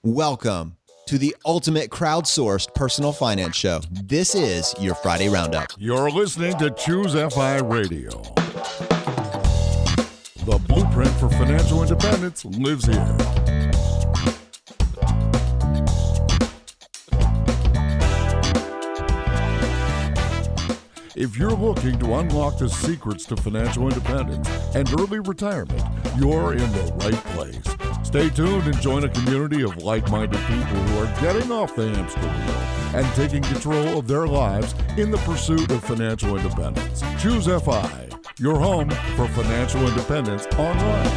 Welcome to the ultimate crowdsourced personal finance show. This is your Friday Roundup. You're listening to Choose FI Radio. The blueprint for financial independence lives here. If you're looking to unlock the secrets to financial independence and early retirement, you're in the right place. Stay tuned and join a community of like-minded people who are getting off the hamster wheel and taking control of their lives in the pursuit of financial independence. Choose FI, your home for financial independence online.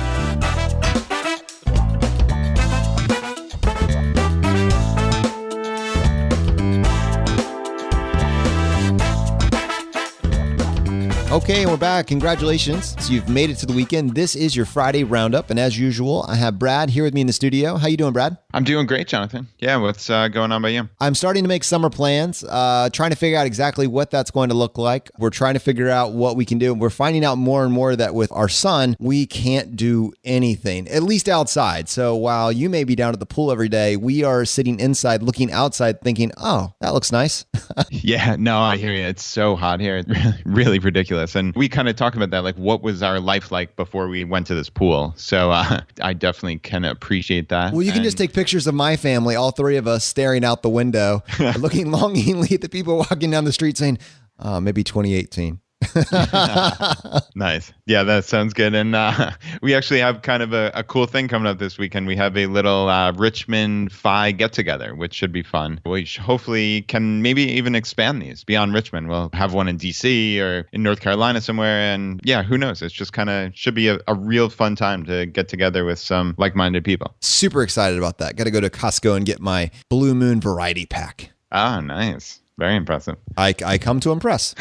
Okay, and we're back. Congratulations. So you've made it to the weekend. This is your Friday Roundup. And as usual, I have Brad here with me in the studio. How you doing, Brad? I'm doing great, Jonathan. Yeah, what's going on by you? I'm starting to make summer plans, trying to figure out exactly what that's going to look like. We're trying to figure out what we can do. We're finding out more and more that with our son, we can't do anything, at least outside. So while you may be down at the pool every day, we are sitting inside, looking outside, thinking, oh, that looks nice. Yeah, no, I hear you. It's so hot here. It's really ridiculous. And we kind of talk about that, like what was our life like before we went to this pool? So I definitely can appreciate that. Well, you can just take pictures of my family, all three of us staring out the window, looking longingly at the people walking down the street saying, maybe 2018. Nice. Yeah, that sounds good. And we actually have kind of a cool thing coming up this weekend. We have a little Richmond Phi get-together, which should be fun. We hopefully can maybe even expand these beyond Richmond. We'll have one in D.C. or in North Carolina somewhere. And yeah, who knows? It's just kind of should be a real fun time to get together with some like-minded people. Super excited about that. Got to go to Costco and get my Blue Moon variety pack. Ah, nice. Very impressive. I come to impress.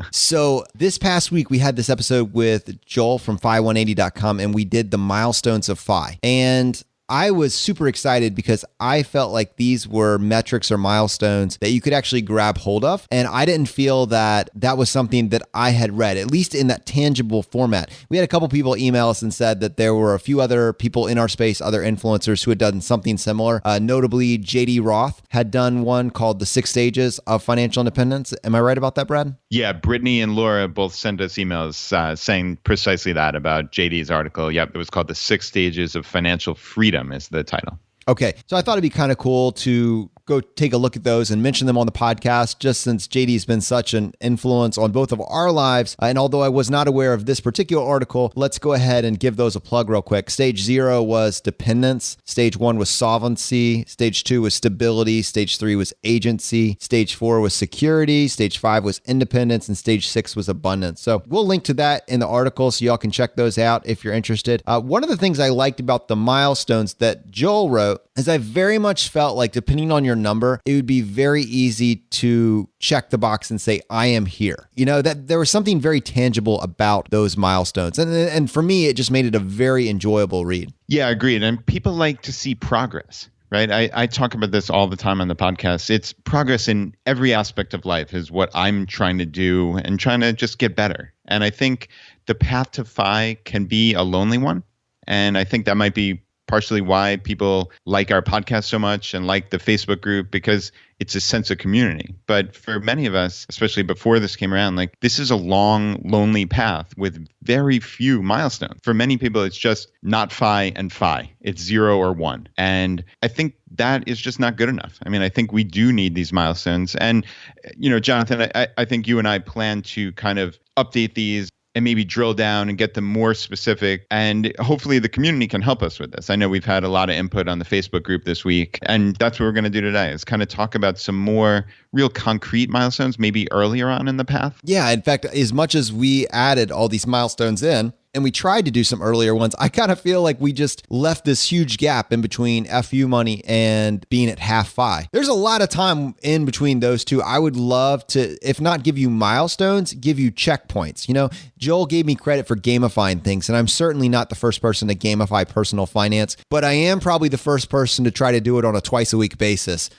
So this past week, we had this episode with Joel from Phi180.com, and we did the milestones of Phi. And I was super excited because I felt like these were metrics or milestones that you could actually grab hold of. And I didn't feel that that was something that I had read, at least in that tangible format. We had a couple people email us and said that there were a few other people in our space, other influencers who had done something similar. Notably, JD Roth had done one called The 6 Stages of Financial Independence. Am I right about that, Brad? Yeah, Brittany and Laura both sent us emails saying precisely that about JD's article. Yep, it was called The 6 Stages of Financial Freedom is the title. Okay, so I thought it'd be kind of cool to go take a look at those and mention them on the podcast, just since JD's been such an influence on both of our lives. And although I was not aware of this particular article, let's go ahead and give those a plug real quick. Stage 0 was dependence. Stage 1 was solvency. Stage 2 was stability. Stage 3 was agency. Stage 4 was security. Stage 5 was independence. And stage 6 was abundance. So we'll link to that in the article so y'all can check those out if you're interested. One of the things I liked about the milestones that Joel wrote is I very much felt like, depending on your number, it would be very easy to check the box and say, I am here. You know, that there was something very tangible about those milestones. And for me, it just made it a very enjoyable read. Yeah, agreed. And people like to see progress, right? I talk about this all the time on the podcast. It's progress in every aspect of life is what I'm trying to do and trying to just get better. And I think the path to Phi can be a lonely one. And I think that might be partially why people like our podcast so much and like the Facebook group, because it's a sense of community. But for many of us, especially before this came around, like this is a long, lonely path with very few milestones. For many people, it's just not Phi and Phi. It's 0 or 1. And I think that is just not good enough. I mean, I think we do need these milestones. And, you know, Jonathan, I think you and I plan to kind of update these and maybe drill down and get them more specific. And hopefully the community can help us with this. I know we've had a lot of input on the Facebook group this week, and that's what we're going to do today is kind of talk about some more real concrete milestones, maybe earlier on in the path. Yeah, in fact, as much as we added all these milestones in, and we tried to do some earlier ones, I kind of feel like we just left this huge gap in between FU money and being at half Phi. There's a lot of time in between those two. I would love to, if not give you milestones, give you checkpoints. You know, Joel gave me credit for gamifying things, and I'm certainly not the first person to gamify personal finance, but I am probably the first person to try to do it on a twice-a-week basis.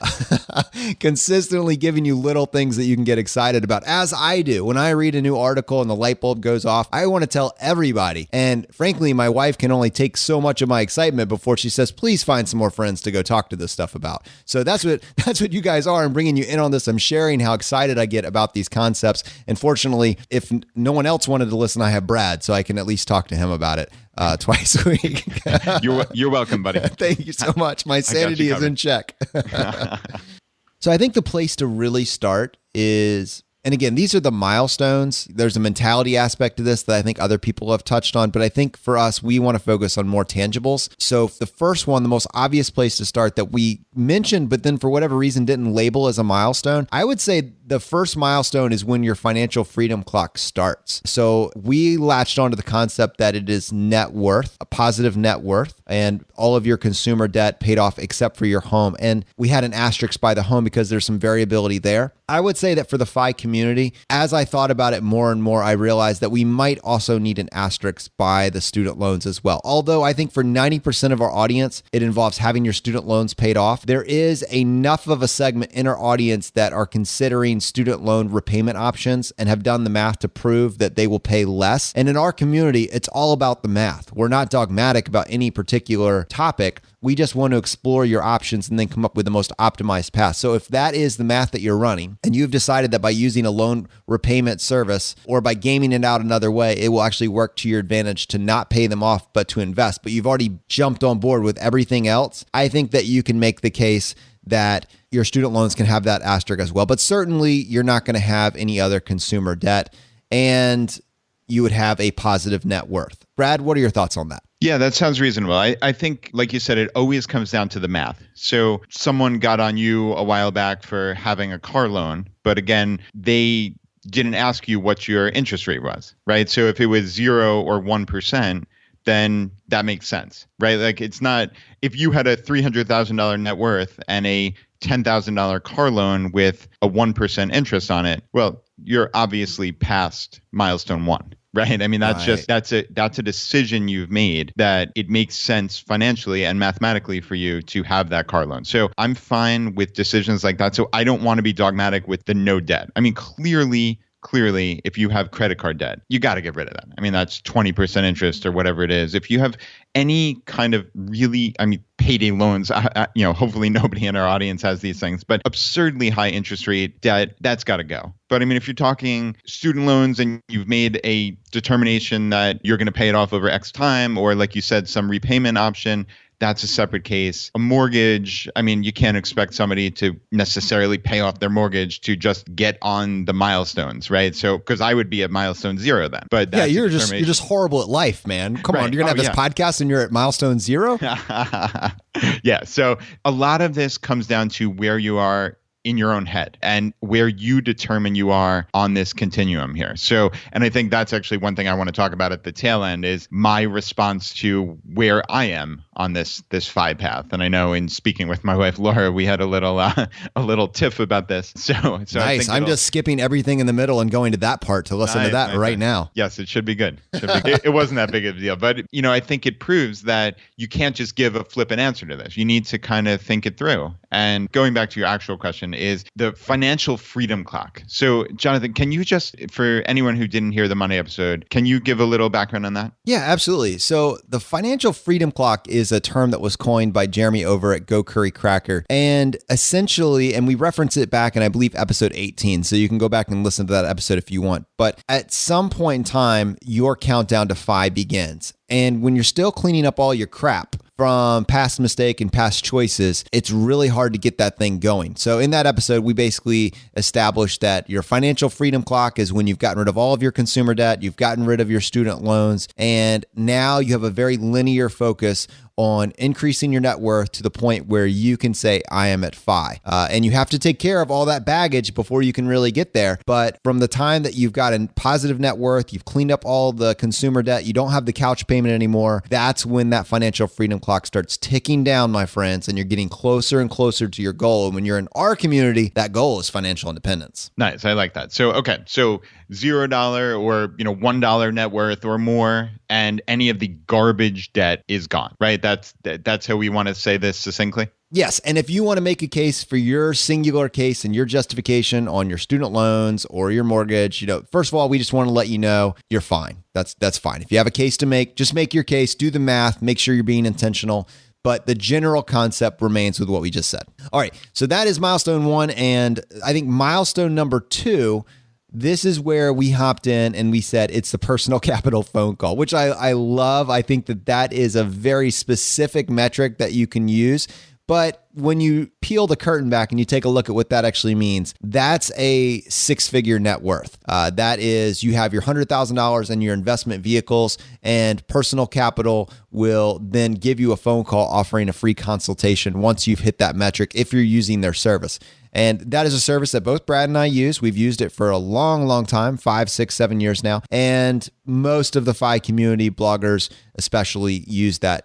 Consistently giving you little things that you can get excited about, as I do. When I read a new article and the light bulb goes off, I want to tell everybody everybody. And frankly, my wife can only take so much of my excitement before she says, please find some more friends to go talk to this stuff about. So that's what you guys are. I'm bringing you in on this. I'm sharing how excited I get about these concepts. And fortunately, if no one else wanted to listen, I have Brad, so I can at least talk to him about it twice a week. You're welcome, buddy. Thank you so much. My sanity is in check. So I think the place to really start is, and again, these are the milestones. There's a mentality aspect to this that I think other people have touched on, but I think for us, we want to focus on more tangibles. So the first one, the most obvious place to start that we mentioned, but then for whatever reason didn't label as a milestone, I would say the first milestone is when your financial freedom clock starts. So we latched onto the concept that it is net worth, a positive net worth, and all of your consumer debt paid off except for your home. And we had an asterisk by the home because there's some variability there. I would say that for the FI community, as I thought about it more and more, I realized that we might also need an asterisk by the student loans as well. Although I think for 90% of our audience, it involves having your student loans paid off. There is enough of a segment in our audience that are considering student loan repayment options and have done the math to prove that they will pay less. And in our community, it's all about the math. We're not dogmatic about any particular topic. We just want to explore your options and then come up with the most optimized path. So if that is the math that you're running and you've decided that by using a loan repayment service or by gaming it out another way, it will actually work to your advantage to not pay them off, but to invest, but you've already jumped on board with everything else, I think that you can make the case that your student loans can have that asterisk as well. But certainly you're not going to have any other consumer debt and you would have a positive net worth. Brad, what are your thoughts on that? Yeah, that sounds reasonable. I think, like you said, it always comes down to the math. So someone got on you a while back for having a car loan, but again, they didn't ask you what your interest rate was, right? So if it was 0 or 1%, then that makes sense, right? Like it's not, if you had a $300,000 net worth and a $10,000 car loan with a 1% interest on it, well, you're obviously past milestone 1. Right. I mean, that's right. that's a decision you've made that it makes sense financially and mathematically for you to have that car loan. So I'm fine with decisions like that. So I don't want to be dogmatic with the no debt. I mean, clearly, if you have credit card debt, you got to get rid of that. I mean, that's 20% interest or whatever it is. If you have any kind of really, payday loans, hopefully nobody in our audience has these things, but absurdly high interest rate debt, that's got to go. But I mean, if you're talking student loans and you've made a determination that you're going to pay it off over X time, or like you said, some repayment option, that's a separate case. A mortgage, I mean, you can't expect somebody to necessarily pay off their mortgage to just get on the milestones, right? So, because I would be at milestone 0 then. But that's you're just horrible at life, man. Come on, you're gonna have this podcast and you're at milestone 0. Yeah. So a lot of this comes down to where you are in your own head and where you determine you are on this continuum here. So, and I think that's actually one thing I want to talk about at the tail end is my response to where I am on this FI path. And I know in speaking with my wife, Laura, we had a little tiff about this. So nice. I'm just skipping everything in the middle and going to that part to listen to that right now. Yes, it should be good. It wasn't that big of a deal, but I think it proves that you can't just give a flippant answer to this. You need to kind of think it through. And going back to your actual question is the financial freedom clock. So Jonathan, can you just, for anyone who didn't hear the Monday episode, can you give a little background on that? Yeah, absolutely. So the financial freedom clock is a term that was coined by Jeremy over at Go Curry Cracker. And essentially, and we reference it back in, I believe, episode 18. So you can go back and listen to that episode if you want. But at some point in time, your countdown to FI begins. And when you're still cleaning up all your crap from past mistake and past choices, it's really hard to get that thing going. So in that episode, we basically established that your financial freedom clock is when you've gotten rid of all of your consumer debt, you've gotten rid of your student loans, and now you have a very linear focus on increasing your net worth to the point where you can say, I am at FI. And you have to take care of all that baggage before you can really get there. But from the time that you've got a positive net worth, you've cleaned up all the consumer debt, you don't have the couch payment anymore, that's when that financial freedom clock starts ticking down, my friends, and you're getting closer and closer to your goal. And when you're in our community, that goal is financial independence. Nice. I like that. So, okay. So $0 or, $1 net worth or more, and any of the garbage debt is gone, right? That's how we want to say this succinctly. Yes. And if you want to make a case for your singular case and your justification on your student loans or your mortgage, first of all, we just want to let you know you're fine. That's fine. If you have a case to make, just make your case, do the math, make sure you're being intentional. But the general concept remains with what we just said. All right. So that is milestone 1. And I think milestone number 2, this is where we hopped in and we said it's the personal capital phone call, which I love. I think that is a very specific metric that you can use. But when you peel the curtain back and you take a look at what that actually means, that's a 6-figure net worth. That is, you have your $100,000 in your investment vehicles, and personal capital will then give you a phone call offering a free consultation once you've hit that metric if you're using their service. And that is a service that both Brad and I use. We've used it for a long, long time, 5, 6, 7 years now. And most of the FI community bloggers especially use that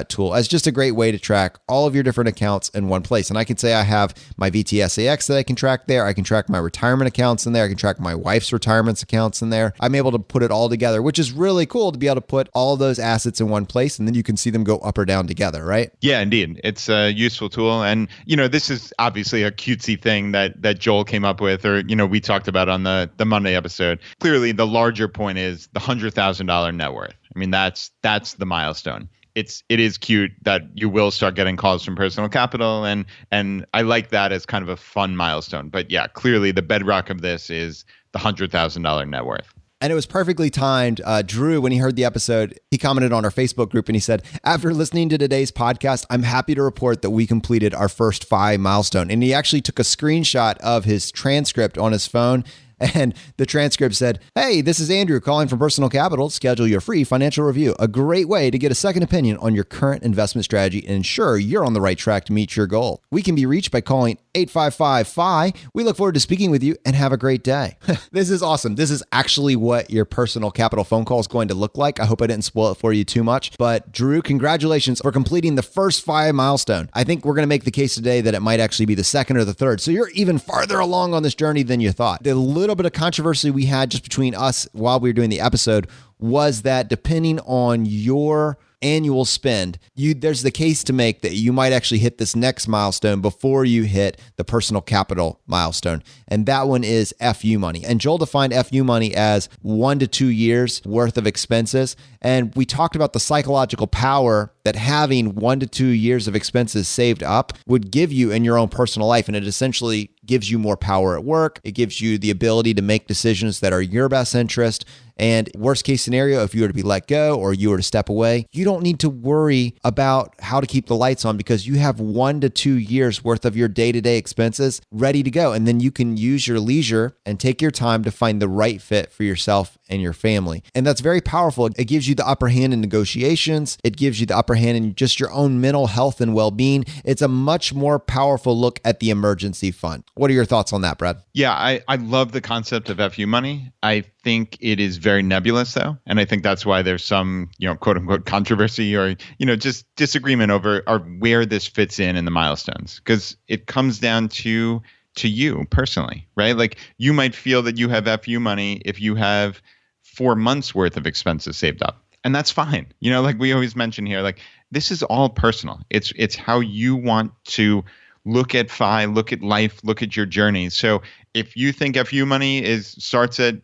tool as just a great way to track all of your different accounts in one place. And I can say I have my VTSAX that I can track there. I can track my retirement accounts in there. I can track my wife's retirement accounts in there. I'm able to put it all together, which is really cool to be able to put all of those assets in one place, and then you can see them go up or down together, right? Yeah, indeed. It's a useful tool. And, this is obviously a cutesy thing that Joel came up with, or, we talked about on the Monday episode. Clearly, the larger point is the $100,000 net worth. I mean, that's the milestone. It is cute that you will start getting calls from personal capital, and I like that as kind of a fun milestone. But yeah, clearly the bedrock of this is the $100,000 net worth. And it was perfectly timed. Drew, when he heard the episode, he commented on our Facebook group and he said, after listening to today's podcast, I'm happy to report that we completed our first FI milestone. And he actually took a screenshot of his transcript on his phone. And the transcript said, hey, this is Andrew calling from Personal Capital to schedule your free financial review. A great way to get a second opinion on your current investment strategy and ensure you're on the right track to meet your goal. We can be reached by calling 855-FI. We look forward to speaking with you and have a great day. This is awesome. This is actually what your Personal Capital phone call is going to look like. I hope I didn't spoil it for you too much. But Drew, congratulations for completing the first FI milestone. I think we're going to make the case today that it might actually be the second or the third. So you're even farther along on this journey than you thought. The little bit of controversy we had just between us while we were doing the episode was that depending on your annual spend, there's the case to make that you might actually hit this next milestone before you hit the personal capital milestone. And that one is FU money. And Joel defined FU money as 1 to 2 years worth of expenses. And we talked about the psychological power that having 1 to 2 years of expenses saved up would give you in your own personal life. And it essentially gives you more power at work. It gives you the ability to make decisions that are your best interest. And worst case scenario, if you were to be let go or you were to step away, you don't need to worry about how to keep the lights on because you have 1 to 2 years worth of your day-to-day expenses ready to go. And then you can use your leisure and take your time to find the right fit for yourself and your family. And that's very powerful. It gives you the upper hand in negotiations. It gives you the upper hand in just your own mental health and well-being. It's a much more powerful look at the emergency fund. What are your thoughts on that, Brad? Yeah, I love the concept of FU money. I think it is very nebulous, though. And I think that's why there's some, quote unquote controversy or, just disagreement over where this fits in the milestones. Because it comes down to you personally, right? Like you might feel that you have FU money if you have 4 months worth of expenses saved up. And that's fine. Like we always mention here, like this is all personal. It's how you want to look at FI, look at life, look at your journey. So if you think FU money starts at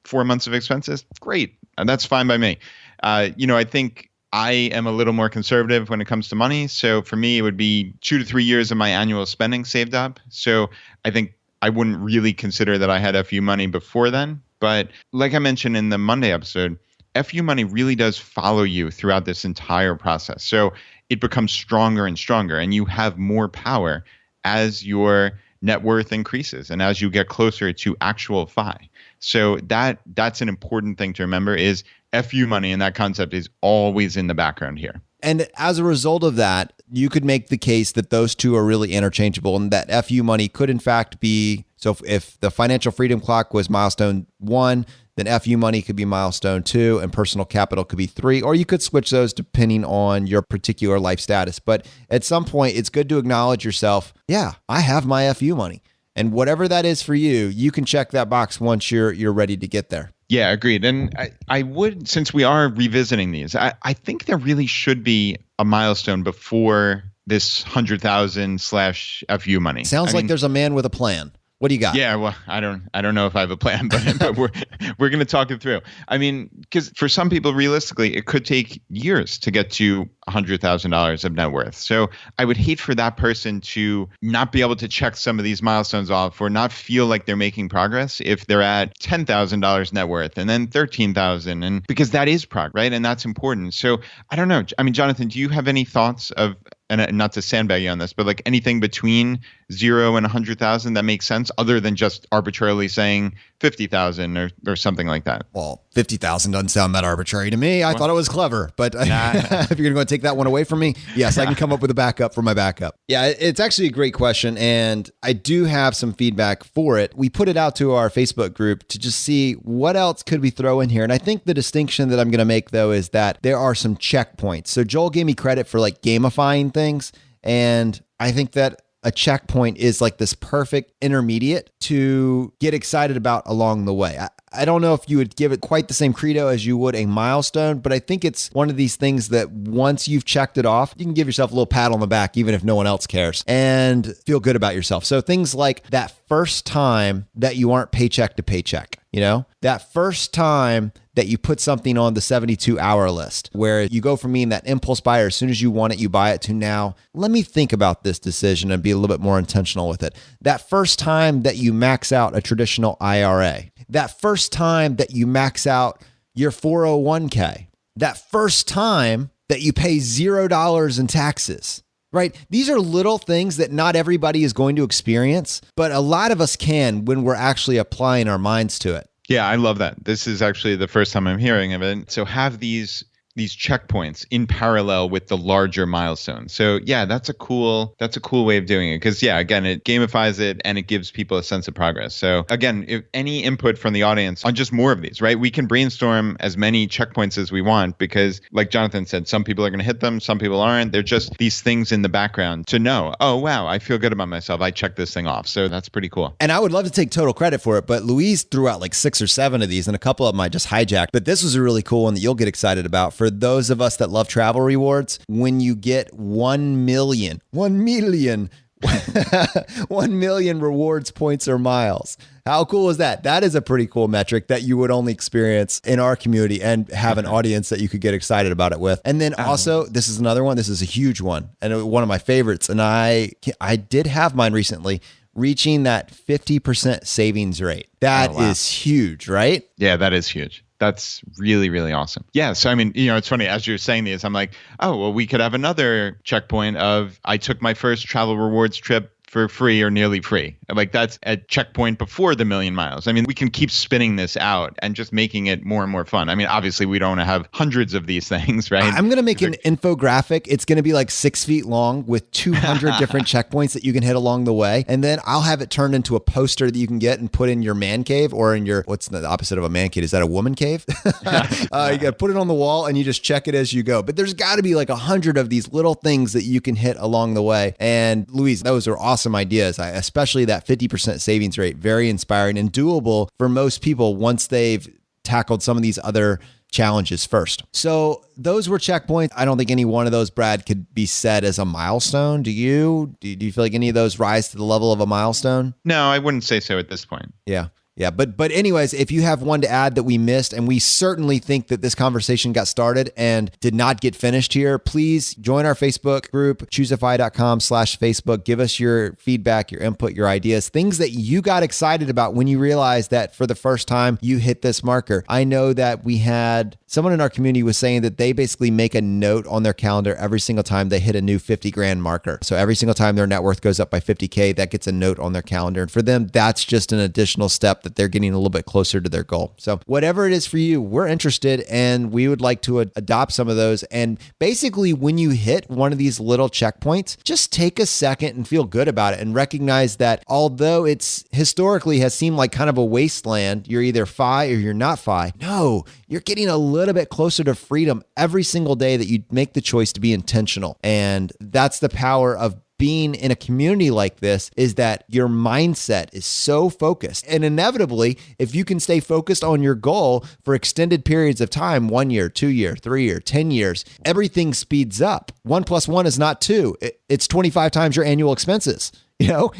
4 months of expenses, great. That's fine by me. I think I am a little more conservative when it comes to money. So for me, it would be 2 to 3 years of my annual spending saved up. So I think I wouldn't really consider that I had FU money before then. But like I mentioned in the Monday episode, FU money really does follow you throughout this entire process. So it becomes stronger and stronger, and you have more power as your net worth increases and as you get closer to actual FI. So that's an important thing to remember is FU money, and that concept is always in the background here. And as a result of that, you could make the case that those two are really interchangeable and that FU money could in fact be, so if the financial freedom clock was milestone 1, then FU money could be milestone 2 and personal capital could be 3, or you could switch those depending on your particular life status. But at some point, it's good to acknowledge yourself, yeah, I have my FU money. And whatever that is for you, you can check that box once you're ready to get there. Yeah, agreed. And I would, since we are revisiting these, I think there really should be a milestone before this 100,000 / FU money. Sounds like there's a man with a plan. What do you got? Yeah, well, I don't know if I have a plan, but we're going to talk it through. I mean, because for some people, realistically, it could take years to get to $100,000 of net worth. So I would hate for that person to not be able to check some of these milestones off or not feel like they're making progress if they're at $10,000 net worth and then 13,000, and because that is progress, right? And that's important. So I don't know. I mean, Jonathan, do you have any thoughts of, and not to sandbag you on this, but like anything between 0 and 100,000 that makes sense other than just arbitrarily saying 50,000 or something like that? Well, 50,000 doesn't sound that arbitrary to me. I thought it was clever, but if you're going to go take that one away from me, yes, I can come up with a backup for my backup. Yeah, it's actually a great question, and I do have some feedback for it. We put it out to our Facebook group to just see what else could we throw in here. And I think the distinction that I'm going to make, though, is that there are some checkpoints. So Joel gave me credit for like gamifying things, and I think that a checkpoint is like this perfect intermediate to get excited about along the way. I don't know if you would give it quite the same credo as you would a milestone, but I think it's one of these things that once you've checked it off, you can give yourself a little pat on the back, even if no one else cares, and feel good about yourself. So things like that first time that you aren't paycheck to paycheck, that first time that you put something on the 72-hour list, where you go from being that impulse buyer, as soon as you want it, you buy it, to now, let me think about this decision and be a little bit more intentional with it. That first time that you max out a traditional IRA, that first time that you max out your 401k, that first time that you pay $0 in taxes, right? These are little things that not everybody is going to experience, but a lot of us can when we're actually applying our minds to it. Yeah, I love that. This is actually the first time I'm hearing of it. So have these checkpoints in parallel with the larger milestones. So yeah, that's a cool way of doing it. Because yeah, again, it gamifies it and it gives people a sense of progress. So again, if any input from the audience on just more of these, right? We can brainstorm as many checkpoints as we want, because like Jonathan said, some people are going to hit them, some people aren't. They're just these things in the background to know, oh wow, I feel good about myself. I checked this thing off. So that's pretty cool. And I would love to take total credit for it, but Louise threw out like 6 or 7 of these, and a couple of them I just hijacked. But this was a really cool one that you'll get excited about. For those of us that love travel rewards, when you get 1 million rewards points or miles. How cool is that? That is a pretty cool metric that you would only experience in our community and have an audience that you could get excited about it with. And then also, this is another one. This is a huge one and one of my favorites. And I did have mine recently, reaching that 50% savings rate. That is huge, right? Yeah, that is huge. That's really, really awesome. Yeah. So, I mean, it's funny, as you're saying these, I'm like, oh, well, we could have another checkpoint of I took my first travel rewards trip for free or nearly free. Like that's a checkpoint before the 1,000,000 miles. I mean, we can keep spinning this out and just making it more and more fun. I mean, obviously we don't have hundreds of these things, right? I'm going to make an infographic. It's going to be like 6 feet long with 200 different checkpoints that you can hit along the way. And then I'll have it turned into a poster that you can get and put in your man cave, or in your, what's the opposite of a man cave? Is that a woman cave? You got to put it on the wall and you just check it as you go. But there's got to be like 100 of these little things that you can hit along the way. And Louise, those are awesome ideas. Especially that 50% savings rate, very inspiring and doable for most people once they've tackled some of these other challenges first. So those were checkpoints. I don't think any one of those, Brad, could be said as a milestone. Do you? Do you feel like any of those rise to the level of a milestone? No, I wouldn't say so at this point. Yeah. Yeah. But anyways, if you have one to add that we missed, and we certainly think that this conversation got started and did not get finished here, please join our Facebook group, chooseify.com/Facebook. Give us your feedback, your input, your ideas, things that you got excited about when you realized that for the first time you hit this marker. I know that we had someone in our community was saying that they basically make a note on their calendar every single time they hit a new 50 grand marker. So every single time their net worth goes up by 50K, that gets a note on their calendar. And for them, that's just an additional step that they're getting a little bit closer to their goal. So whatever it is for you, we're interested, and we would like to adopt some of those. And basically, when you hit one of these little checkpoints, just take a second and feel good about it, and recognize that although it's historically has seemed like kind of a wasteland, you're either FI or you're not FI. No, you're getting a little bit closer to freedom every single day that you make the choice to be intentional. And that's the power of being in a community like this is that your mindset is so focused. And inevitably, if you can stay focused on your goal for extended periods of time, 1 year, 2 year, 3 year, 10 years, everything speeds up. 1 + 1 is not 2. It's 25 times your annual expenses,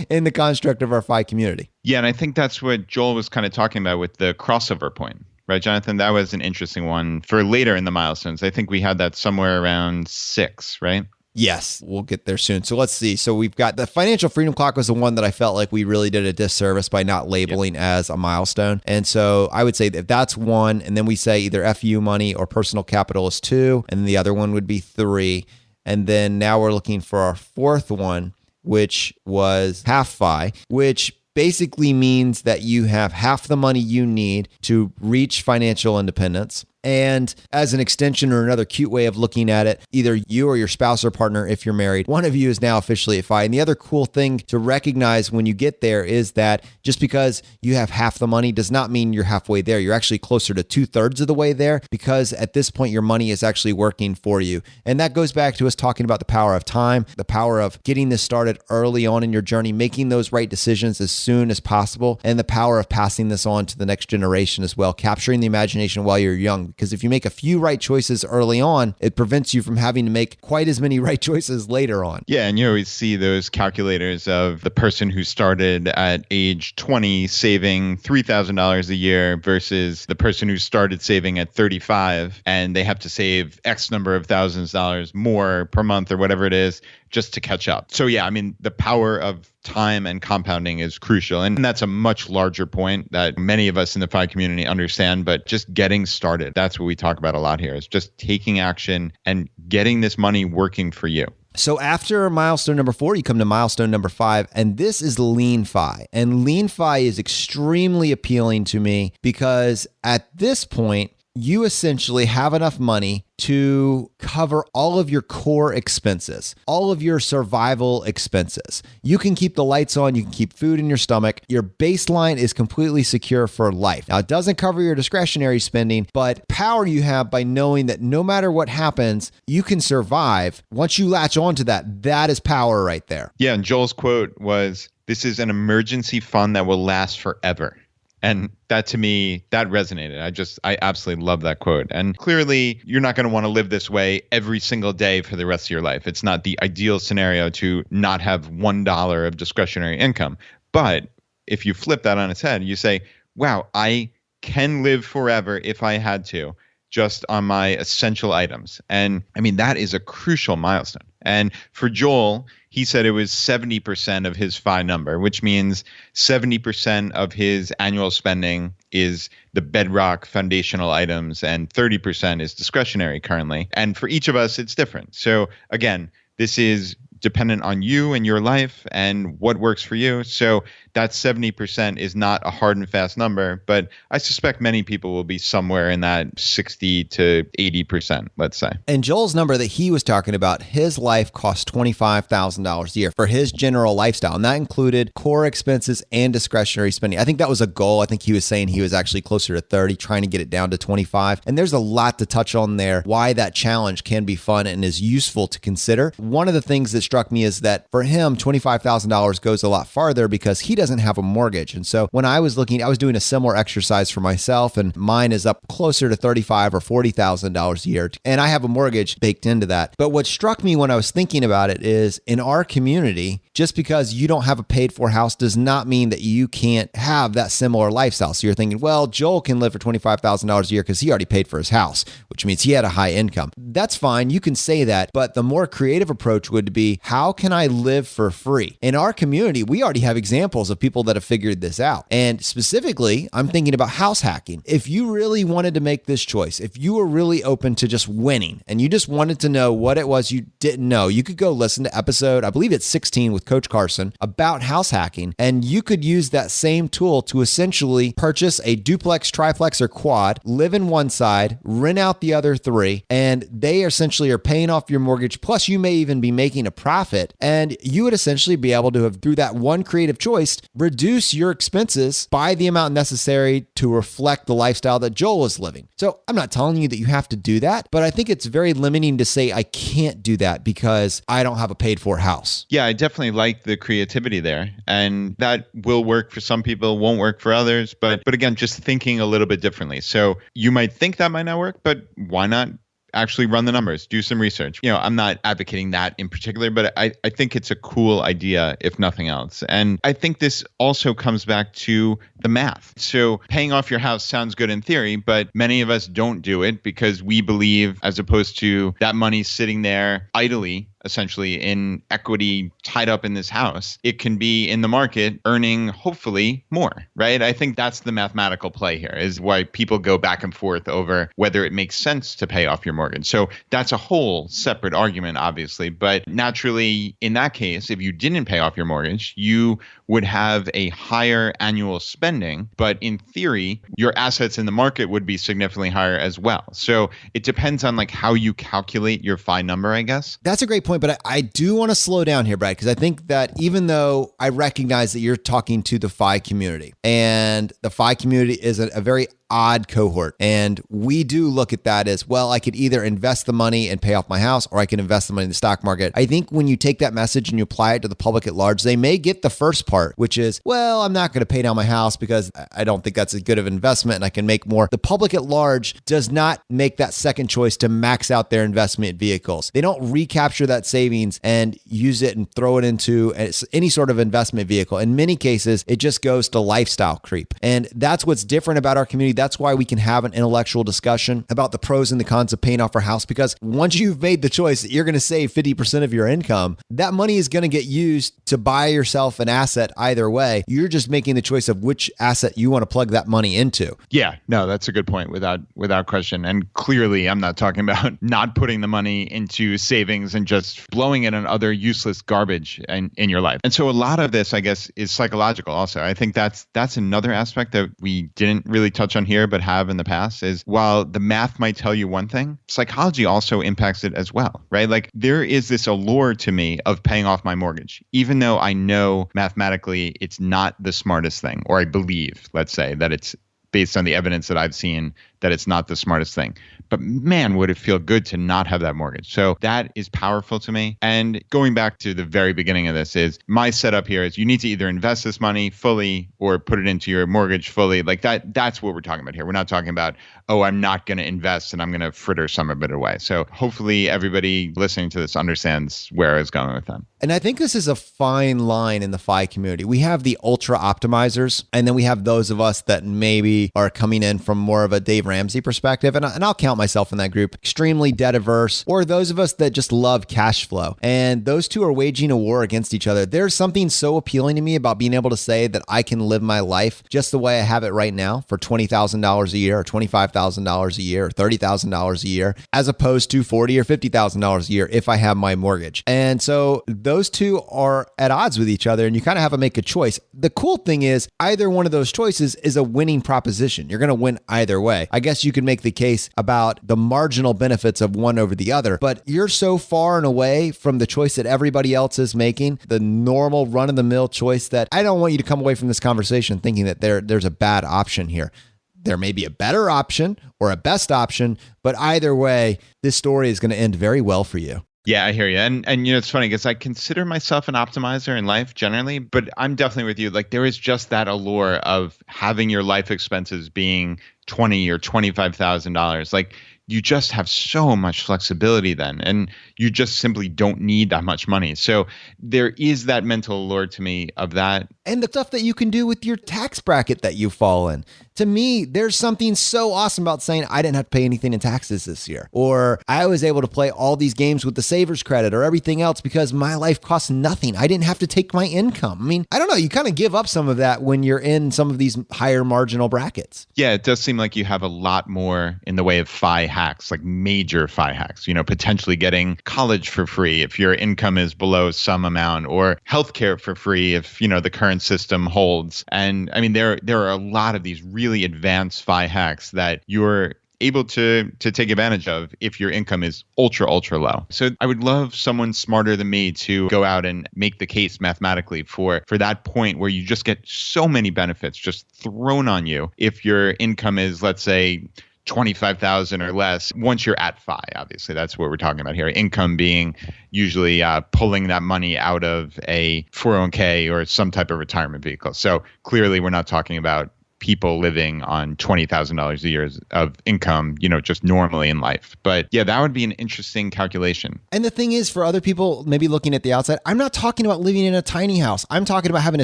in the construct of our FI community. Yeah, and I think that's what Joel was kind of talking about with the crossover point. Right, Jonathan? That was an interesting one for later in the milestones. I think we had that somewhere around 6, right? Yes, we'll get there soon. So let's see. So we've got the financial freedom clock was the one that I felt like we really did a disservice by not labeling as a milestone. And so I would say that if that's 1, and then we say either FU money or personal capital is 2, and the other one would be 3. And then now we're looking for our 4th one, which was half FI, which basically means that you have half the money you need to reach financial independence. And as an extension or another cute way of looking at it, either you or your spouse or partner, if you're married, one of you is now officially at FI. And the other cool thing to recognize when you get there is that just because you have half the money does not mean you're halfway there. You're actually closer to 2/3 of the way there, because at this point, your money is actually working for you. And that goes back to us talking about the power of time, the power of getting this started early on in your journey, making those right decisions as soon as possible, and the power of passing this on to the next generation as well, capturing the imagination while you're young. Because if you make a few right choices early on, it prevents you from having to make quite as many right choices later on. Yeah, and you always see those calculators of the person who started at age 20 saving $3,000 a year versus the person who started saving at 35, and they have to save X number of thousands of dollars more per month or whatever it is just to catch up. So yeah, I mean, the power of time and compounding is crucial. And that's a much larger point that many of us in the FI community understand, but just getting started. That's what we talk about a lot here, is just taking action and getting this money working for you. So after milestone number 4, you come to milestone number 5, and this is lean FI. And lean FI is extremely appealing to me because at this point, you essentially have enough money to cover all of your core expenses, all of your survival expenses. You can keep the lights on, you can keep food in your stomach. Your baseline is completely secure for life. Now, it doesn't cover your discretionary spending, but power you have by knowing that no matter what happens, you can survive. Once you latch onto that, that is power right there. Yeah, and Joel's quote was, "This is an emergency fund that will last forever." And that, to me, that resonated. I absolutely love that quote. And clearly, you're not going to want to live this way every single day for the rest of your life. It's not the ideal scenario to not have $1 of discretionary income. But if you flip that on its head, you say, wow, I can live forever if I had to, just on my essential items. And I mean, that is a crucial milestone. And for Joel, he said it was 70% of his FI number, which means 70% of his annual spending is the bedrock foundational items and 30% is discretionary currently. And for each of us, it's different. So again, this is dependent on you and your life and what works for you. So that 70% is not a hard and fast number, but I suspect many people will be somewhere in that 60 to 80%, let's say. And Joel's number that he was talking about, his life cost $25,000 a year for his general lifestyle. And that included core expenses and discretionary spending. I think that was a goal. I think he was saying he was actually closer to 30, trying to get it down to 25. And there's a lot to touch on there, why that challenge can be fun and is useful to consider. One of the things that struck me is that for him, $25,000 goes a lot farther because he doesn't have a mortgage. And so when I was looking, I was doing a similar exercise for myself, and mine is up closer to $35,000 or $40,000 a year. And I have a mortgage baked into that. But what struck me when I was thinking about it is in our community, just because you don't have a paid for house does not mean that you can't have that similar lifestyle. So you're thinking, well, Joel can live for $25,000 a year because he already paid for his house, which means he had a high income. That's fine. You can say that. But the more creative approach would be, how can I live for free? In our community, we already have examples of people that have figured this out. And specifically, I'm thinking about house hacking. If you really wanted to make this choice, if you were really open to just winning and you just wanted to know what it was you didn't know, you could go listen to episode, I believe it's 16 with Coach Carson about house hacking. And you could use that same tool to essentially purchase a duplex, triplex, or quad, live in one side, rent out the other 3, and they essentially are paying off your mortgage. Plus, you may even be making a profit. And you would essentially be able to have, through that one creative choice, reduce your expenses by the amount necessary to reflect the lifestyle that Joel is living. So I'm not telling you that you have to do that, but I think it's very limiting to say I can't do that because I don't have a paid for house. Yeah, I definitely like the creativity there. And that will work for some people, won't work for others. But again, just thinking a little bit differently. So you might think that might not work, but why not actually run the numbers, do some research? I'm not advocating that in particular, but I think it's a cool idea, if nothing else. And I think this also comes back to the math. So paying off your house sounds good in theory, but many of us don't do it because we believe, as opposed to that money sitting there idly, essentially in equity tied up in this house, it can be in the market earning hopefully more, right? I think that's the mathematical play here, is why people go back and forth over whether it makes sense to pay off your mortgage. So that's a whole separate argument, obviously. But naturally, in that case, if you didn't pay off your mortgage, you would have a higher annual spending, but in theory, your assets in the market would be significantly higher as well. So it depends on like how you calculate your phi number, I guess. That's a great point, but I do want to slow down here, Brad, because I think that even though I recognize that you're talking to the phi community, and the phi community is a very odd cohort. And we do look at that as, well, I could either invest the money and pay off my house, or I can invest the money in the stock market. I think when you take that message and you apply it to the public at large, they may get the first part, which is, well, I'm not going to pay down my house because I don't think that's as good of an investment and I can make more. The public at large does not make that second choice to max out their investment vehicles. They don't recapture that savings and use it and throw it into any sort of investment vehicle. In many cases, it just goes to lifestyle creep. And that's what's different about our community. That's why we can have an intellectual discussion about the pros and the cons of paying off our house, because once you've made the choice that you're going to save 50% of your income, that money is going to get used to buy yourself an asset either way. You're just making the choice of which asset you want to plug that money into. Yeah, no, that's a good point without question. And clearly, I'm not talking about not putting the money into savings and just blowing it on other useless garbage in your life. And so a lot of this, I guess, is psychological also. I think that's another aspect that we didn't really touch on here, but have in the past, is while the math might tell you one thing, psychology also impacts it as well, right? Like there is this allure to me of paying off my mortgage, even though I know mathematically it's not the smartest thing, or I believe, let's say, that it's based on the evidence that I've seen that it's not the smartest thing. But man, would it feel good to not have that mortgage. So that is powerful to me. And going back to the very beginning of this, is my setup here is you need to either invest this money fully or put it into your mortgage fully. Like that's what we're talking about here. We're not talking about, oh, I'm not going to invest and I'm going to fritter some of it away. So hopefully everybody listening to this understands where I was going with them. And I think this is a fine line in the phi community. We have the ultra optimizers, and then we have those of us that maybe are coming in from more of a Dave Ramsey perspective. And I'll count myself in that group, extremely debt averse, or those of us that just love cash flow. And those two are waging a war against each other. There's something so appealing to me about being able to say that I can live my life just the way I have it right now for $20,000 a year or $25,000 a year or $30,000 a year, as opposed to $40,000 or $50,000 a year if I have my mortgage. And so those two are at odds with each other, and you kind of have to make a choice. The cool thing is either one of those choices is a winning proposition. You're going to win either way. I guess you could make the case about the marginal benefits of one over the other, but you're so far and away from the choice that everybody else is making, the normal run-of-the-mill choice, that I don't want you to come away from this conversation thinking that there's a bad option here. There may be a better option or a best option, but either way, this story is going to end very well for you. Yeah, I hear you. And it's funny because I consider myself an optimizer in life generally, but I'm definitely with you. Like there is just that allure of having your life expenses being $20,000 or $25,000. Like you just have so much flexibility then, and you just simply don't need that much money. So there is that mental allure to me of that. And the stuff that you can do with your tax bracket that you fall in. To me, there's something so awesome about saying I didn't have to pay anything in taxes this year, or I was able to play all these games with the savers credit or everything else because my life costs nothing. I didn't have to take my income. I mean, I don't know. You kind of give up some of that when you're in some of these higher marginal brackets. Yeah, it does seem like you have a lot more in the way of phi hacks, like major phi hacks, potentially getting college for free if your income is below some amount, or healthcare for free if, the current system holds. And I mean, there are a lot of these really advanced phi hacks that you're able to take advantage of if your income is ultra, ultra low. So I would love someone smarter than me to go out and make the case mathematically for that point where you just get so many benefits just thrown on you if your income is, let's say, 25,000 or less. Once you're at FI, obviously, that's what we're talking about here. Income being usually pulling that money out of a 401k or some type of retirement vehicle. So clearly we're not talking about people living on $20,000 a year of income, just normally in life. But yeah, that would be an interesting calculation. And the thing is, for other people maybe looking at the outside, I'm not talking about living in a tiny house. I'm talking about having a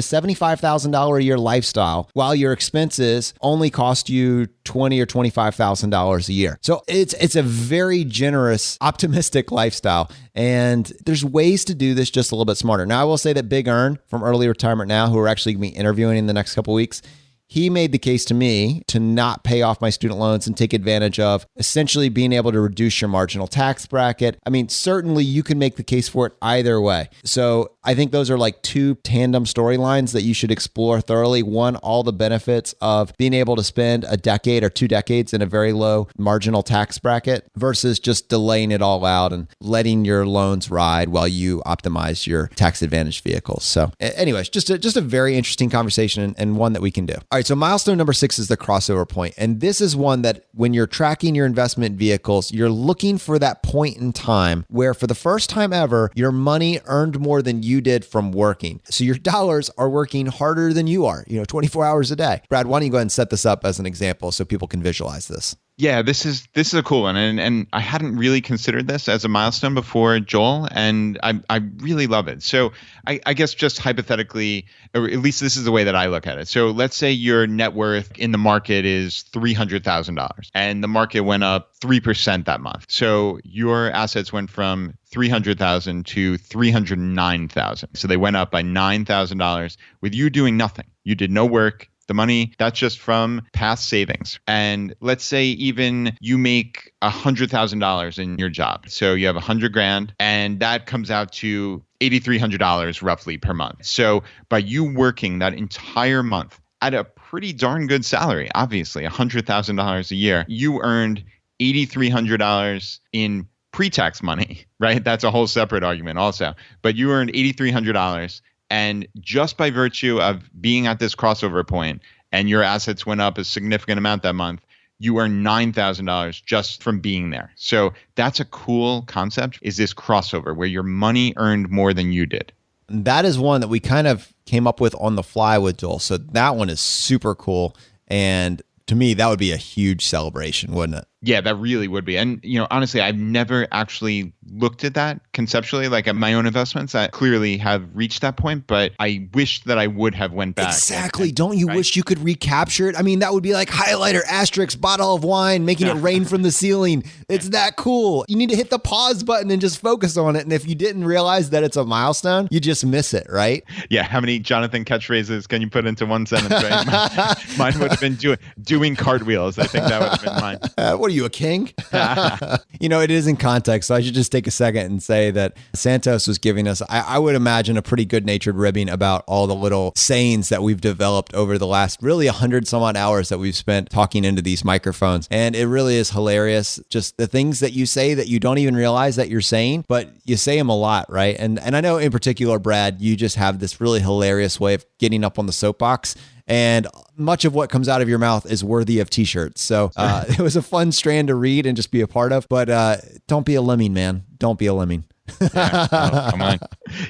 $75,000 a year lifestyle while your expenses only cost you $20,000 or $25,000 a year. So it's a very generous, optimistic lifestyle. And there's ways to do this just a little bit smarter. Now, I will say that Big Earn from Early Retirement Now, who we're actually going to be interviewing in the next couple of weeks, he made the case to me to not pay off my student loans and take advantage of essentially being able to reduce your marginal tax bracket. I mean, certainly you can make the case for it either way. So I think those are like two tandem storylines that you should explore thoroughly. One, all the benefits of being able to spend a decade or 2 decades in a very low marginal tax bracket versus just delaying it all out and letting your loans ride while you optimize your tax advantage vehicles. So anyways, just a very interesting conversation and one that we can do. All right, so milestone number 6 is the crossover point. And this is one that when you're tracking your investment vehicles, you're looking for that point in time where for the first time ever, your money earned more than you did from working. So your dollars are working harder than you are, 24 hours a day. Brad, why don't you go ahead and set this up as an example so people can visualize this? Yeah, this is a cool one, and I hadn't really considered this as a milestone before, Joel, and I really love it. So I guess just hypothetically, or at least this is the way that I look at it. So let's say your net worth in the market is $300,000, and the market went up 3% that month. So your assets went from $300,000 to $309,000. So they went up by $9,000 with you doing nothing. You did no work. The money, that's just from past savings. And let's say even you make $100,000 in your job. So you have $100,000 and that comes out to $8,300 roughly per month. So by you working that entire month at a pretty darn good salary, obviously $100,000 a year, you earned $8,300 in pre-tax money, right? That's a whole separate argument also. But you earned $8,300. And just by virtue of being at this crossover point and your assets went up a significant amount that month, you earn $9,000 just from being there. So that's a cool concept, is this crossover where your money earned more than you did. That is one that we kind of came up with on the fly with Joel. So that one is super cool. And to me, that would be a huge celebration, wouldn't it? Yeah, that really would be. And, honestly, I've never actually looked at that conceptually, like at my own investments. I clearly have reached that point, but I wish that I would have went back. Exactly. Don't you wish you could recapture it? I mean, that would be like highlighter, asterisk, bottle of wine, making it rain from the ceiling. It's that cool. You need to hit the pause button and just focus on it. And if you didn't realize that it's a milestone, you just miss it, right? Yeah. How many Jonathan catchphrases can you put into one sentence, right? Mine would have been doing cartwheels. I think that would have been mine. What are you, a king? It is in context, so I should just take a second and say that Santos was giving us, I would imagine, a pretty good-natured ribbing about all the little sayings that we've developed over the last really 100 some odd hours that we've spent talking into these microphones. And it really is hilarious, just the things that you say that you don't even realize that you're saying, but you say them a lot, right? And I know in particular, Brad, you just have this really hilarious way of getting up on the soapbox. And much of what comes out of your mouth is worthy of t-shirts. So it was a fun strand to read and just be a part of. But don't be a lemming, man. Don't be a lemming. Come on.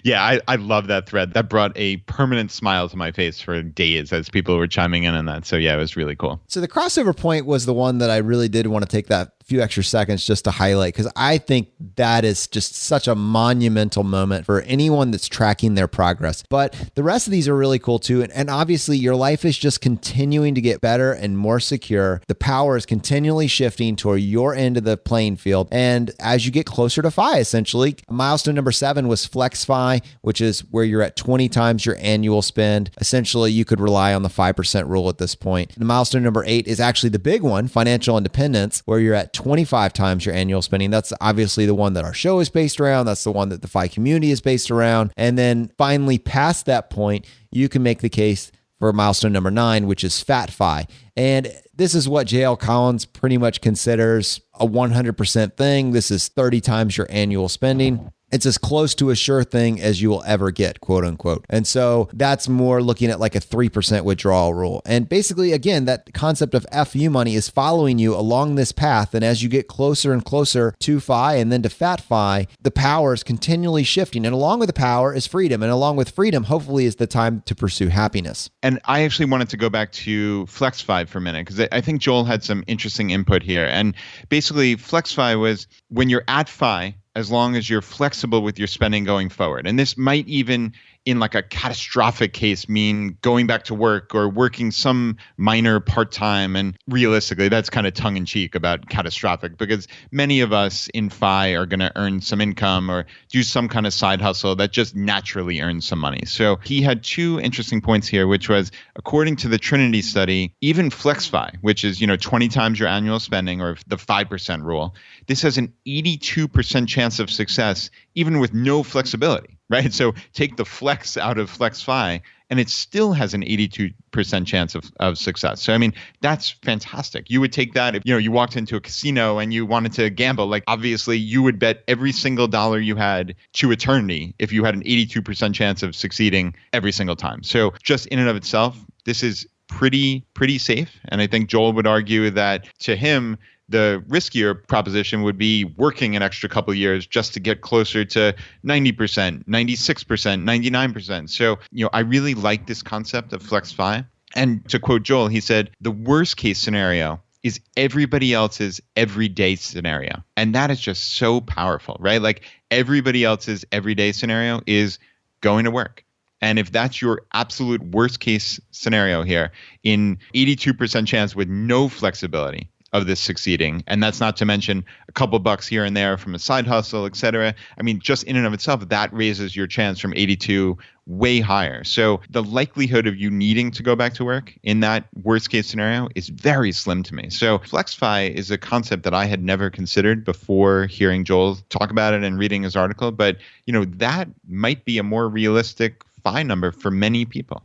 Yeah, I love that thread. That brought a permanent smile to my face for days as people were chiming in on that. So yeah, it was really cool. So the crossover point was the one that I really did want to take that few extra seconds just to highlight, because I think that is just such a monumental moment for anyone that's tracking their progress. But the rest of these are really cool too. And obviously your life is just continuing to get better and more secure. The power is continually shifting toward your end of the playing field. And as you get closer to FI, essentially, milestone number 7 was Flex FI, which is where you're at 20 times your annual spend. Essentially, you could rely on the 5% rule at this point. The milestone number 8 is actually the big one, financial independence, where you're at 25 times your annual spending. That's obviously the one that our show is based around. That's the one that the FI community is based around. And then finally, past that point, you can make the case for milestone number 9, which is FATFI. And this is what JL Collins pretty much considers a 100% thing. This is 30 times your annual spending. It's as close to a sure thing as you will ever get, quote unquote. And so that's more looking at like a 3% withdrawal rule. And basically, again, that concept of FU money is following you along this path. And as you get closer and closer to FI and then to FATFI, the power is continually shifting. And along with the power is freedom. And along with freedom, hopefully, is the time to pursue happiness. And I actually wanted to go back to FlexFi for a minute, because I think Joel had some interesting input here. And basically, FlexFi was when you're at FI, as long as you're flexible with your spending going forward. And this might even, in like a catastrophic case, mean going back to work or working some minor part-time. And realistically, that's kind of tongue-in-cheek about catastrophic, because many of us in FI are going to earn some income or do some kind of side hustle that just naturally earns some money. So he had 2 interesting points here, which was, according to the Trinity study, even FlexFi, which is 20 times your annual spending, or the 5% rule, this has an 82% chance of success, even with no flexibility, right? So take the flex out of FlexFi, and it still has an 82% chance of success. So, I mean, that's fantastic. You would take that if, you walked into a casino and you wanted to gamble, like obviously you would bet every single dollar you had to eternity if you had an 82% chance of succeeding every single time. So just in and of itself, this is pretty safe. And I think Joel would argue that to him, the riskier proposition would be working an extra couple of years just to get closer to 90%, 96%, 99%. So, I really like this concept of FlexFi. And to quote Joel, he said, the worst case scenario is everybody else's everyday scenario. And that is just so powerful, right? Like everybody else's everyday scenario is going to work. And if that's your absolute worst case scenario here, in 82% chance with no flexibility of this succeeding, and that's not to mention a couple bucks here and there from a side hustle, et cetera. I mean, just in and of itself, that raises your chance from 82 way higher. So the likelihood of you needing to go back to work in that worst case scenario is very slim to me. So FlexFi is a concept that I had never considered before hearing Joel talk about it and reading his article. But, that might be a more realistic FI number for many people.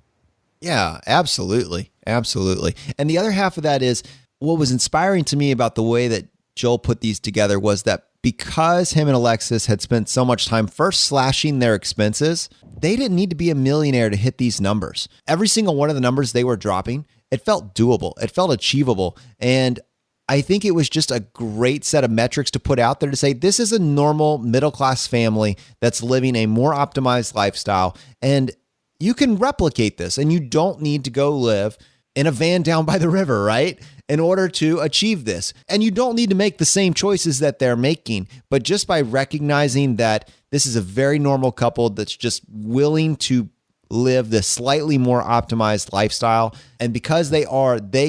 Yeah, absolutely. Absolutely. And the other half of that is, what was inspiring to me about the way that Joel put these together was that because him and Alexis had spent so much time first slashing their expenses, they didn't need to be a millionaire to hit these numbers. Every single one of the numbers they were dropping, it felt doable. It felt achievable. And I think it was just a great set of metrics to put out there to say, this is a normal middle-class family that's living a more optimized lifestyle. And you can replicate this, and you don't need to go live in a van down by the river, right? In order to achieve this. And you don't need to make the same choices that they're making, but just by recognizing that this is a very normal couple that's just willing to live this slightly more optimized lifestyle. And because they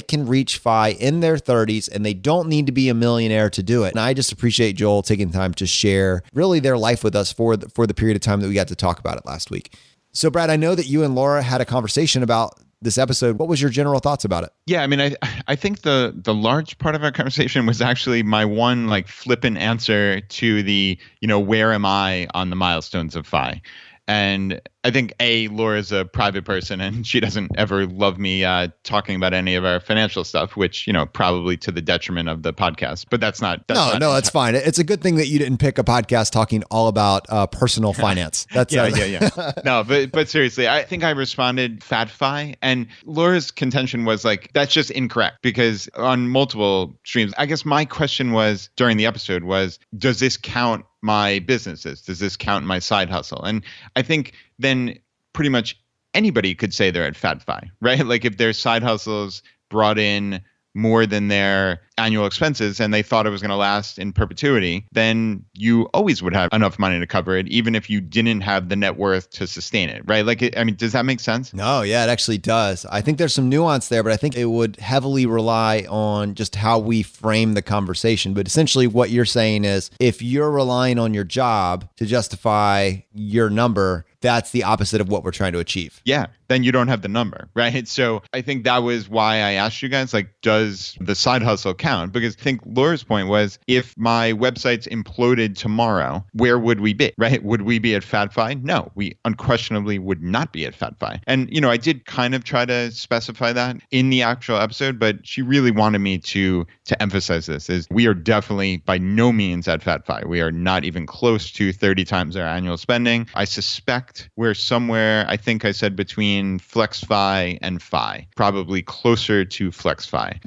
can reach FI in their 30s, and they don't need to be a millionaire to do it. And I just appreciate Joel taking time to share really their life with us for the period of time that we got to talk about it last week. So Brad, I know that you and Laura had a conversation about this episode. What was your general thoughts about it? Yeah, I mean, I think the large part of our conversation was actually my one like flippant answer to the, where am I on the milestones of FI? And I think Laura's a private person and she doesn't ever love me talking about any of our financial stuff, which, probably to the detriment of the podcast. But that's that's fine. It's a good thing that you didn't pick a podcast talking all about personal finance. That's yeah. No, but seriously, I think I responded FatFi, and Laura's contention was like, that's just incorrect, because on multiple streams, I guess my question was during the episode was, does this count my businesses? Does this count my side hustle? And I think then pretty much anybody could say they're at FatFi, right? Like if their side hustles brought in more than their annual expenses and they thought it was going to last in perpetuity, then you always would have enough money to cover it, even if you didn't have the net worth to sustain it, right? Like, does that make sense? No, yeah, it actually does. I think there's some nuance there, but I think it would heavily rely on just how we frame the conversation. But essentially what you're saying is, if you're relying on your job to justify your number, that's the opposite of what we're trying to achieve. Yeah. then you don't have the number, right? So I think that was why I asked you guys, like, does the side hustle count? Because I think Laura's point was, if my website's imploded tomorrow, where would we be, right? Would we be at FatFi? No, we unquestionably would not be at FatFi. And, I did kind of try to specify that in the actual episode, but she really wanted me to emphasize this, is we are definitely by no means at FatFi. We are not even close to 30 times our annual spending. I suspect we're somewhere, I think I said between FlexFi and Fi, probably closer to FlexFi.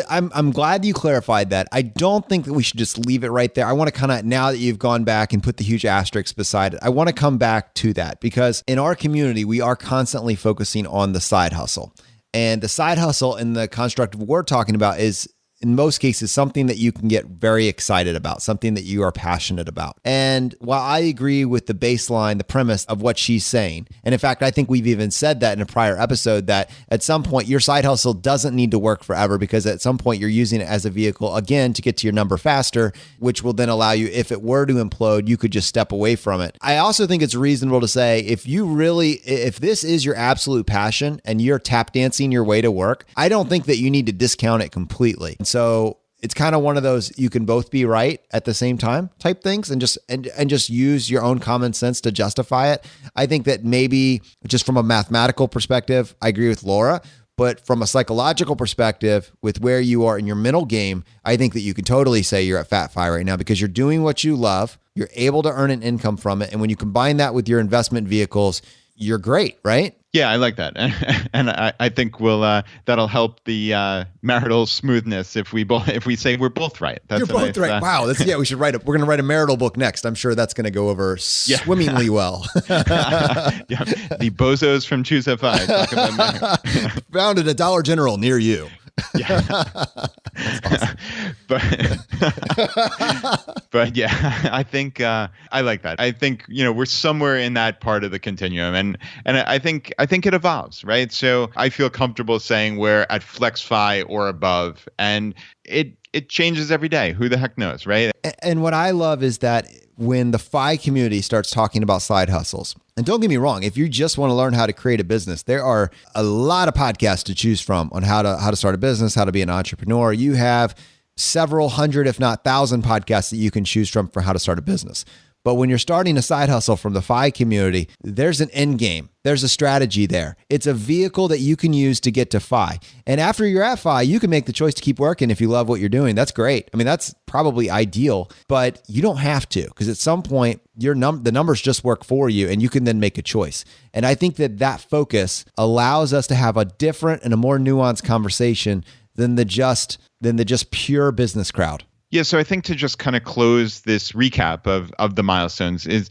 I'm glad you clarified that. I don't think that we should just leave it right there. I want to kind of, now that you've gone back and put the huge asterisk beside it, I want to come back to that, because in our community, we are constantly focusing on the side hustle. And the side hustle in the construct of what we're talking about is, in most cases, something that you can get very excited about, something that you are passionate about. And while I agree with the baseline, the premise of what she's saying, and in fact, I think we've even said that in a prior episode, that at some point your side hustle doesn't need to work forever, because at some point you're using it as a vehicle, again, to get to your number faster, which will then allow you, if it were to implode, you could just step away from it. I also think it's reasonable to say, if this is your absolute passion and you're tap dancing your way to work, I don't think that you need to discount it completely. So it's kind of one of those, you can both be right at the same time type things, and just use your own common sense to justify it. I think that maybe just from a mathematical perspective, I agree with Laura, but from a psychological perspective, with where you are in your mental game, I think that you can totally say you're at FatFi right now, because you're doing what you love, you're able to earn an income from it. And when you combine that with your investment vehicles, you're great, right? Yeah, I like that, and I think that'll help the marital smoothness if we say we're both right. You're both right. Wow, we should write we're going to write a marital book next. I'm sure that's going to go over swimmingly well. Yeah, the bozos from Choose FI talk about marriage. Found at a Dollar General near you. Yeah. Awesome. But yeah, I think I like that. I think we're somewhere in that part of the continuum, and I think it evolves, right? So I feel comfortable saying we're at FlexFi or above, and it changes every day. Who the heck knows, right? And what I love is that when the FI community starts talking about side hustles, and don't get me wrong, if you just want to learn how to create a business, there are a lot of podcasts to choose from on how to start a business, how to be an entrepreneur. You have several hundred, if not 1,000 podcasts that you can choose from for how to start a business. But when you're starting a side hustle from the FI community, there's an end game. There's a strategy there. It's a vehicle that you can use to get to FI. And after you're at FI, you can make the choice to keep working if you love what you're doing. That's great. I mean, that's probably ideal, but you don't have to, because at some point, the numbers just work for you, and you can then make a choice. And I think that focus allows us to have a different and a more nuanced conversation than the just pure business crowd. Yeah, so I think to just kind of close this recap of the milestones is,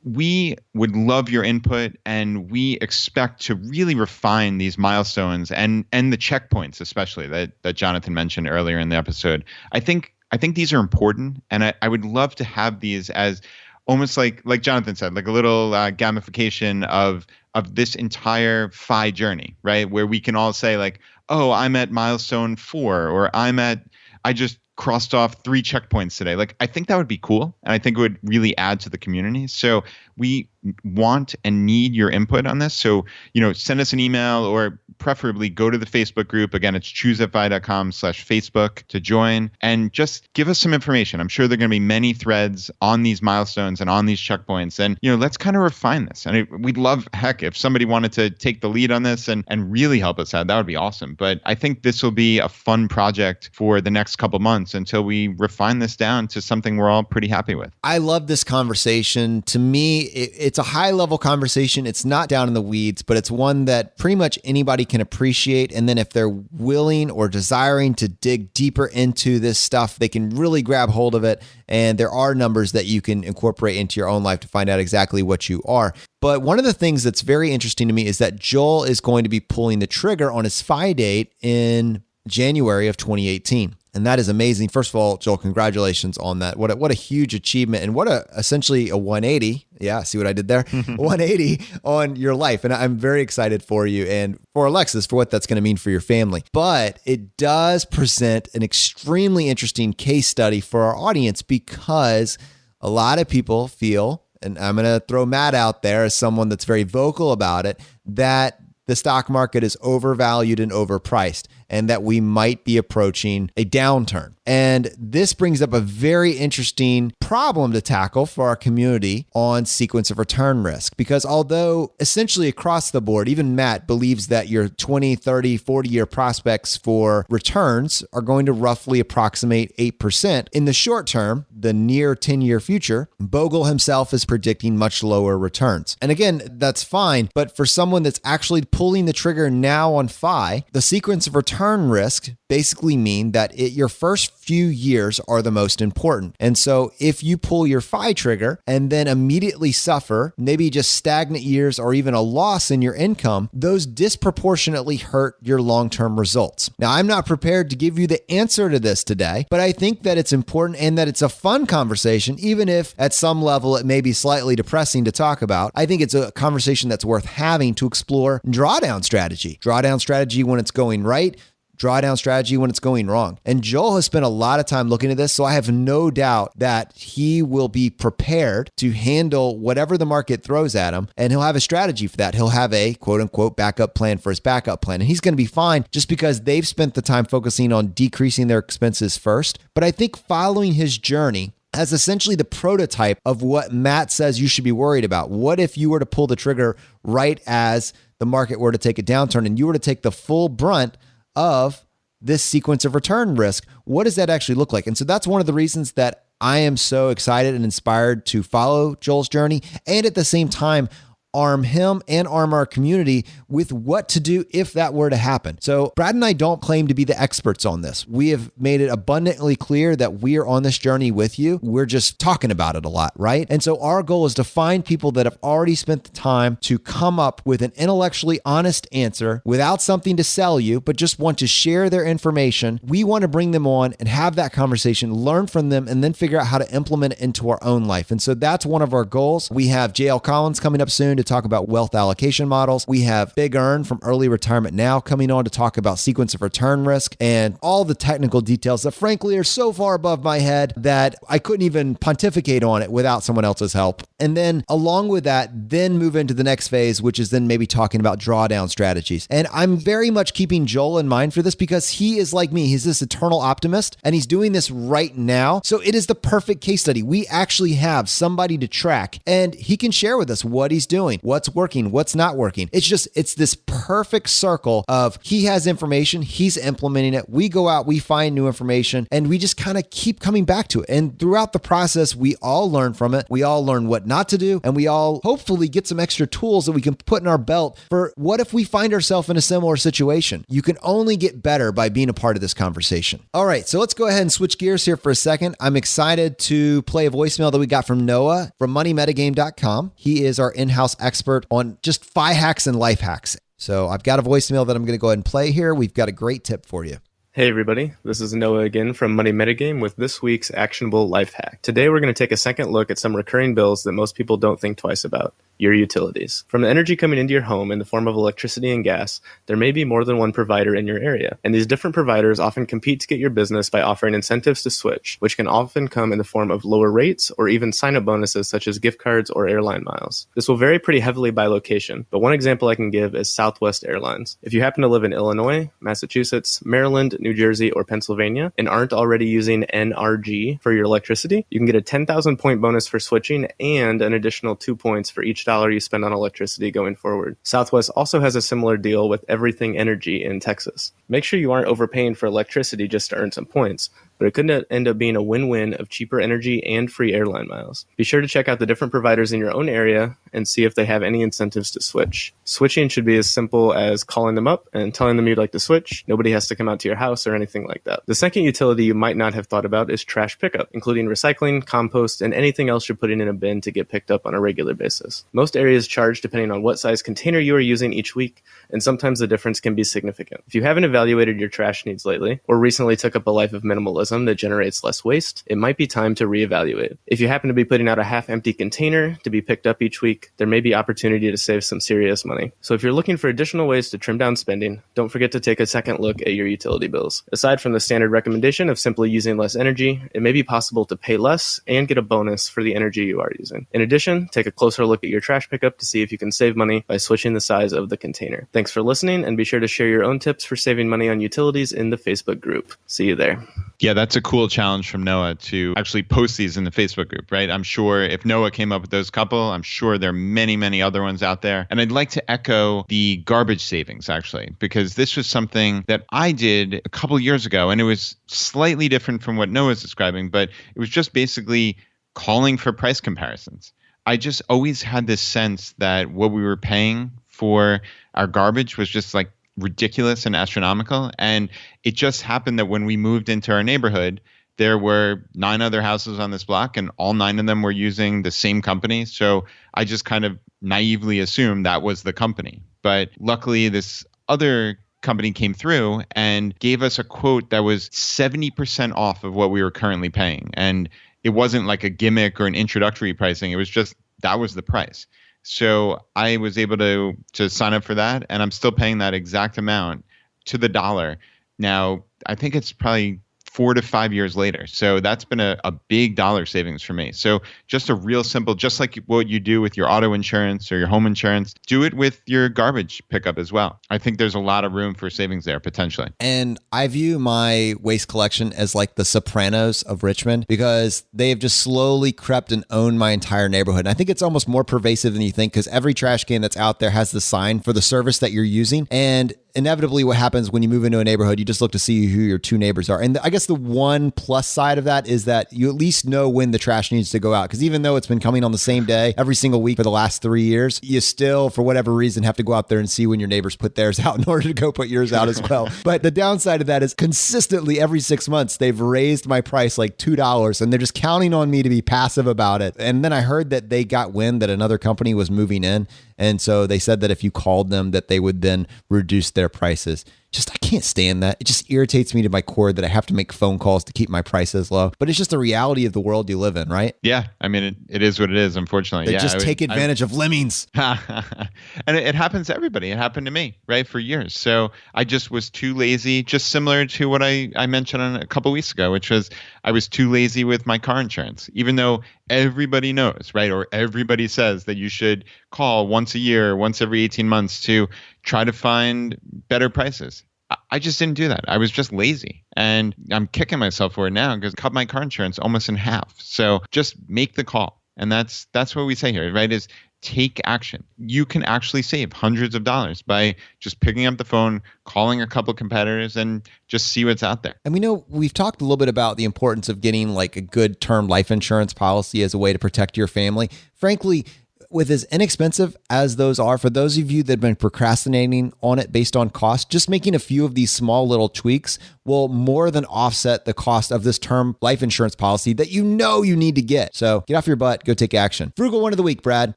we would love your input, and we expect to really refine these milestones and the checkpoints, especially that Jonathan mentioned earlier in the episode. I think these are important, and I would love to have these as almost like Jonathan said, like a little gamification of this entire FI journey, right? Where we can all say like, oh, I'm at milestone 4, or I just crossed off 3 checkpoints today. Like, I think that would be cool, and I think it would really add to the community. So we want and need your input on this. So, send us an email, or preferably go to the Facebook group. Again, it's choosefi.com/Facebook to join, and just give us some information. I'm sure there are going to be many threads on these milestones and on these checkpoints. And, let's kind of refine this. And we'd love, heck, if somebody wanted to take the lead on this and really help us out, that would be awesome. But I think this will be a fun project for the next couple months until we refine this down to something we're all pretty happy with. I love this conversation. To me, it's a high-level conversation. It's not down in the weeds, but it's one that pretty much anybody can appreciate. And then if they're willing or desiring to dig deeper into this stuff, they can really grab hold of it. And there are numbers that you can incorporate into your own life to find out exactly what you are. But one of the things that's very interesting to me is that Joel is going to be pulling the trigger on his FI date in January of 2018. And that is amazing. First of all, Joel, congratulations on that. What a huge achievement, and what essentially a 180. Yeah, see what I did there? 180 on your life. And I'm very excited for you and for Alexis for what that's going to mean for your family. But it does present an extremely interesting case study for our audience, because a lot of people feel, and I'm going to throw Matt out there as someone that's very vocal about it, that the stock market is overvalued and overpriced, and that we might be approaching a downturn. And this brings up a very interesting problem to tackle for our community on sequence of return risk. Because although essentially across the board, even Matt believes that your 20, 30, 40-year prospects for returns are going to roughly approximate 8%. In the short term, the near 10-year future, Bogle himself is predicting much lower returns. And again, that's fine. But for someone that's actually pulling the trigger now on FI, the sequence of return risk basically mean that your first few years are the most important. And so if you pull your FI trigger and then immediately suffer maybe just stagnant years or even a loss in your income, those disproportionately hurt your long-term results. Now, I'm not prepared to give you the answer to this today, but I think that it's important and that it's a fun conversation, even if at some level it may be slightly depressing to talk about. I think it's a conversation that's worth having to explore drawdown strategy. Drawdown strategy when it's going right, drawdown strategy when it's going wrong. And Joel has spent a lot of time looking at this, so I have no doubt that he will be prepared to handle whatever the market throws at him, and he'll have a strategy for that. He'll have a quote-unquote backup plan for his backup plan, and he's going to be fine just because they've spent the time focusing on decreasing their expenses first. But I think following his journey as essentially the prototype of what Matt says you should be worried about. What if you were to pull the trigger right as the market were to take a downturn and you were to take the full brunt of this sequence of return risk? What does that actually look like? And so that's one of the reasons that I am so excited and inspired to follow Joel's journey, and at the same time, arm him and arm our community with what to do if that were to happen. So Brad and I don't claim to be the experts on this. We have made it abundantly clear that we are on this journey with you. We're just talking about it a lot, right? And so our goal is to find people that have already spent the time to come up with an intellectually honest answer without something to sell you, but just want to share their information. We want to bring them on and have that conversation, learn from them, and then figure out how to implement it into our own life. And so that's one of our goals. We have JL Collins coming up soon to talk about wealth allocation models. We have Big Earn from Early Retirement Now coming on to talk about sequence of return risk and all the technical details that frankly are so far above my head that I couldn't even pontificate on it without someone else's help. And then along with that, then move into the next phase, which is then maybe talking about drawdown strategies. And I'm very much keeping Joel in mind for this because he is like me. He's this eternal optimist and he's doing this right now. So it is the perfect case study. We actually have somebody to track and he can share with us what he's doing, what's working, what's not working. It's this perfect circle of he has information, he's implementing it. We go out, we find new information, and we just kind of keep coming back to it. And throughout the process, we all learn from it. We all learn what not to do, and we all hopefully get some extra tools that we can put in our belt for what if we find ourselves in a similar situation. You can only get better by being a part of this conversation. All right, so let's go ahead and switch gears here for a second. I'm excited to play a voicemail that we got from Noah from moneymetagame.com. He is our in-house expert on just FI hacks and life hacks. So I've got a voicemail that I'm going to go ahead and play here. We've got a great tip for you. Hey everybody, this is Noah again from Money Metagame with this week's actionable life hack. Today we're going to take a second look at some recurring bills that most people don't think twice about. Your utilities. From the energy coming into your home in the form of electricity and gas, there may be more than one provider in your area. And these different providers often compete to get your business by offering incentives to switch, which can often come in the form of lower rates or even sign-up bonuses such as gift cards or airline miles. This will vary pretty heavily by location, but one example I can give is Southwest Airlines. If you happen to live in Illinois, Massachusetts, Maryland, New Jersey, or Pennsylvania and aren't already using NRG for your electricity, you can get a 10,000 point bonus for switching and an additional 2 points for each dollar you spend on electricity going forward. Southwest also has a similar deal with Everything Energy in Texas. Make sure you aren't overpaying for electricity just to earn some points, but it could end up being a win-win of cheaper energy and free airline miles. Be sure to check out the different providers in your own area and see if they have any incentives to switch. Switching should be as simple as calling them up and telling them you'd like to switch. Nobody has to come out to your house or anything like that. The second utility you might not have thought about is trash pickup, including recycling, compost, and anything else you're putting in a bin to get picked up on a regular basis. Most areas charge depending on what size container you are using each week, and sometimes the difference can be significant. If you haven't evaluated your trash needs lately, or recently took up a life of minimalism, microcosm that generates less waste, it might be time to reevaluate. If you happen to be putting out a half-empty container to be picked up each week, there may be opportunity to save some serious money. So if you're looking for additional ways to trim down spending, don't forget to take a second look at your utility bills. Aside from the standard recommendation of simply using less energy, it may be possible to pay less and get a bonus for the energy you are using. In addition, take a closer look at your trash pickup to see if you can save money by switching the size of the container. Thanks for listening, and be sure to share your own tips for saving money on utilities in the Facebook group. See you there. Yeah, that's a cool challenge from Noah to actually post these in the Facebook group, right? I'm sure if Noah came up with those couple, I'm sure there are many, many other ones out there. And I'd like to echo the garbage savings, actually, because this was something that I did a couple years ago, and it was slightly different from what Noah's describing, but it was just basically calling for price comparisons. I just always had this sense that what we were paying for our garbage was just like ridiculous and astronomical. And it just happened that when we moved into our neighborhood, there were 9 other houses on this block, and all 9 of them were using the same company. So I just kind of naively assumed that was the company. But luckily, this other company came through and gave us a quote that was 70% off of what we were currently paying. And it wasn't like a gimmick or an introductory pricing. It was just that was the price. So I was able to sign up for that, and I'm still paying that exact amount to the dollar. Now, I think it's probably 4 to 5 years later. So that's been a big dollar savings for me. So just a real simple, just like what you do with your auto insurance or your home insurance, do it with your garbage pickup as well. I think there's a lot of room for savings there potentially. And I view my waste collection as like the Sopranos of Richmond, because they have just slowly crept and owned my entire neighborhood. And I think it's almost more pervasive than you think, because every trash can that's out there has the sign for the service that you're using. And inevitably what happens when you move into a neighborhood, you just look to see who your 2 neighbors are. And I guess the one plus side of that is that you at least know when the trash needs to go out. Because even though it's been coming on the same day every single week for the last 3 years, you still, for whatever reason, have to go out there and see when your neighbors put theirs out in order to go put yours out as well. But the downside of that is consistently every 6 months, they've raised my price like $2, and they're just counting on me to be passive about it. And then I heard that they got wind that another company was moving in. And so they said that if you called them, that they would then reduce their prices. Just, I can't stand that. It just irritates me to my core that I have to make phone calls to keep my prices low. But it's just the reality of the world you live in, right? Yeah. I mean, it is what it is, unfortunately. They just take advantage of lemmings. And it happens to everybody. It happened to me, right, for years. So I just was too lazy, just similar to what I mentioned on a couple of weeks ago, which was I was too lazy with my car insurance, even though everybody knows, right, or everybody says that you should call once a year, once every 18 months to try to find better prices. I just didn't do that. I was just lazy, and I'm kicking myself for it now because I cut my car insurance almost in half. So just make the call. And that's what we say here, right, is take action. You can actually save hundreds of dollars by just picking up the phone, calling a couple competitors, and just see what's out there. And we know we've talked a little bit about the importance of getting like a good term life insurance policy as a way to protect your family. Frankly, with as inexpensive as those are, for those of you that have been procrastinating on it based on cost, just making a few of these small little tweaks will more than offset the cost of this term life insurance policy that you know you need to get. So get off your butt, go take action. Frugal one of the week, Brad.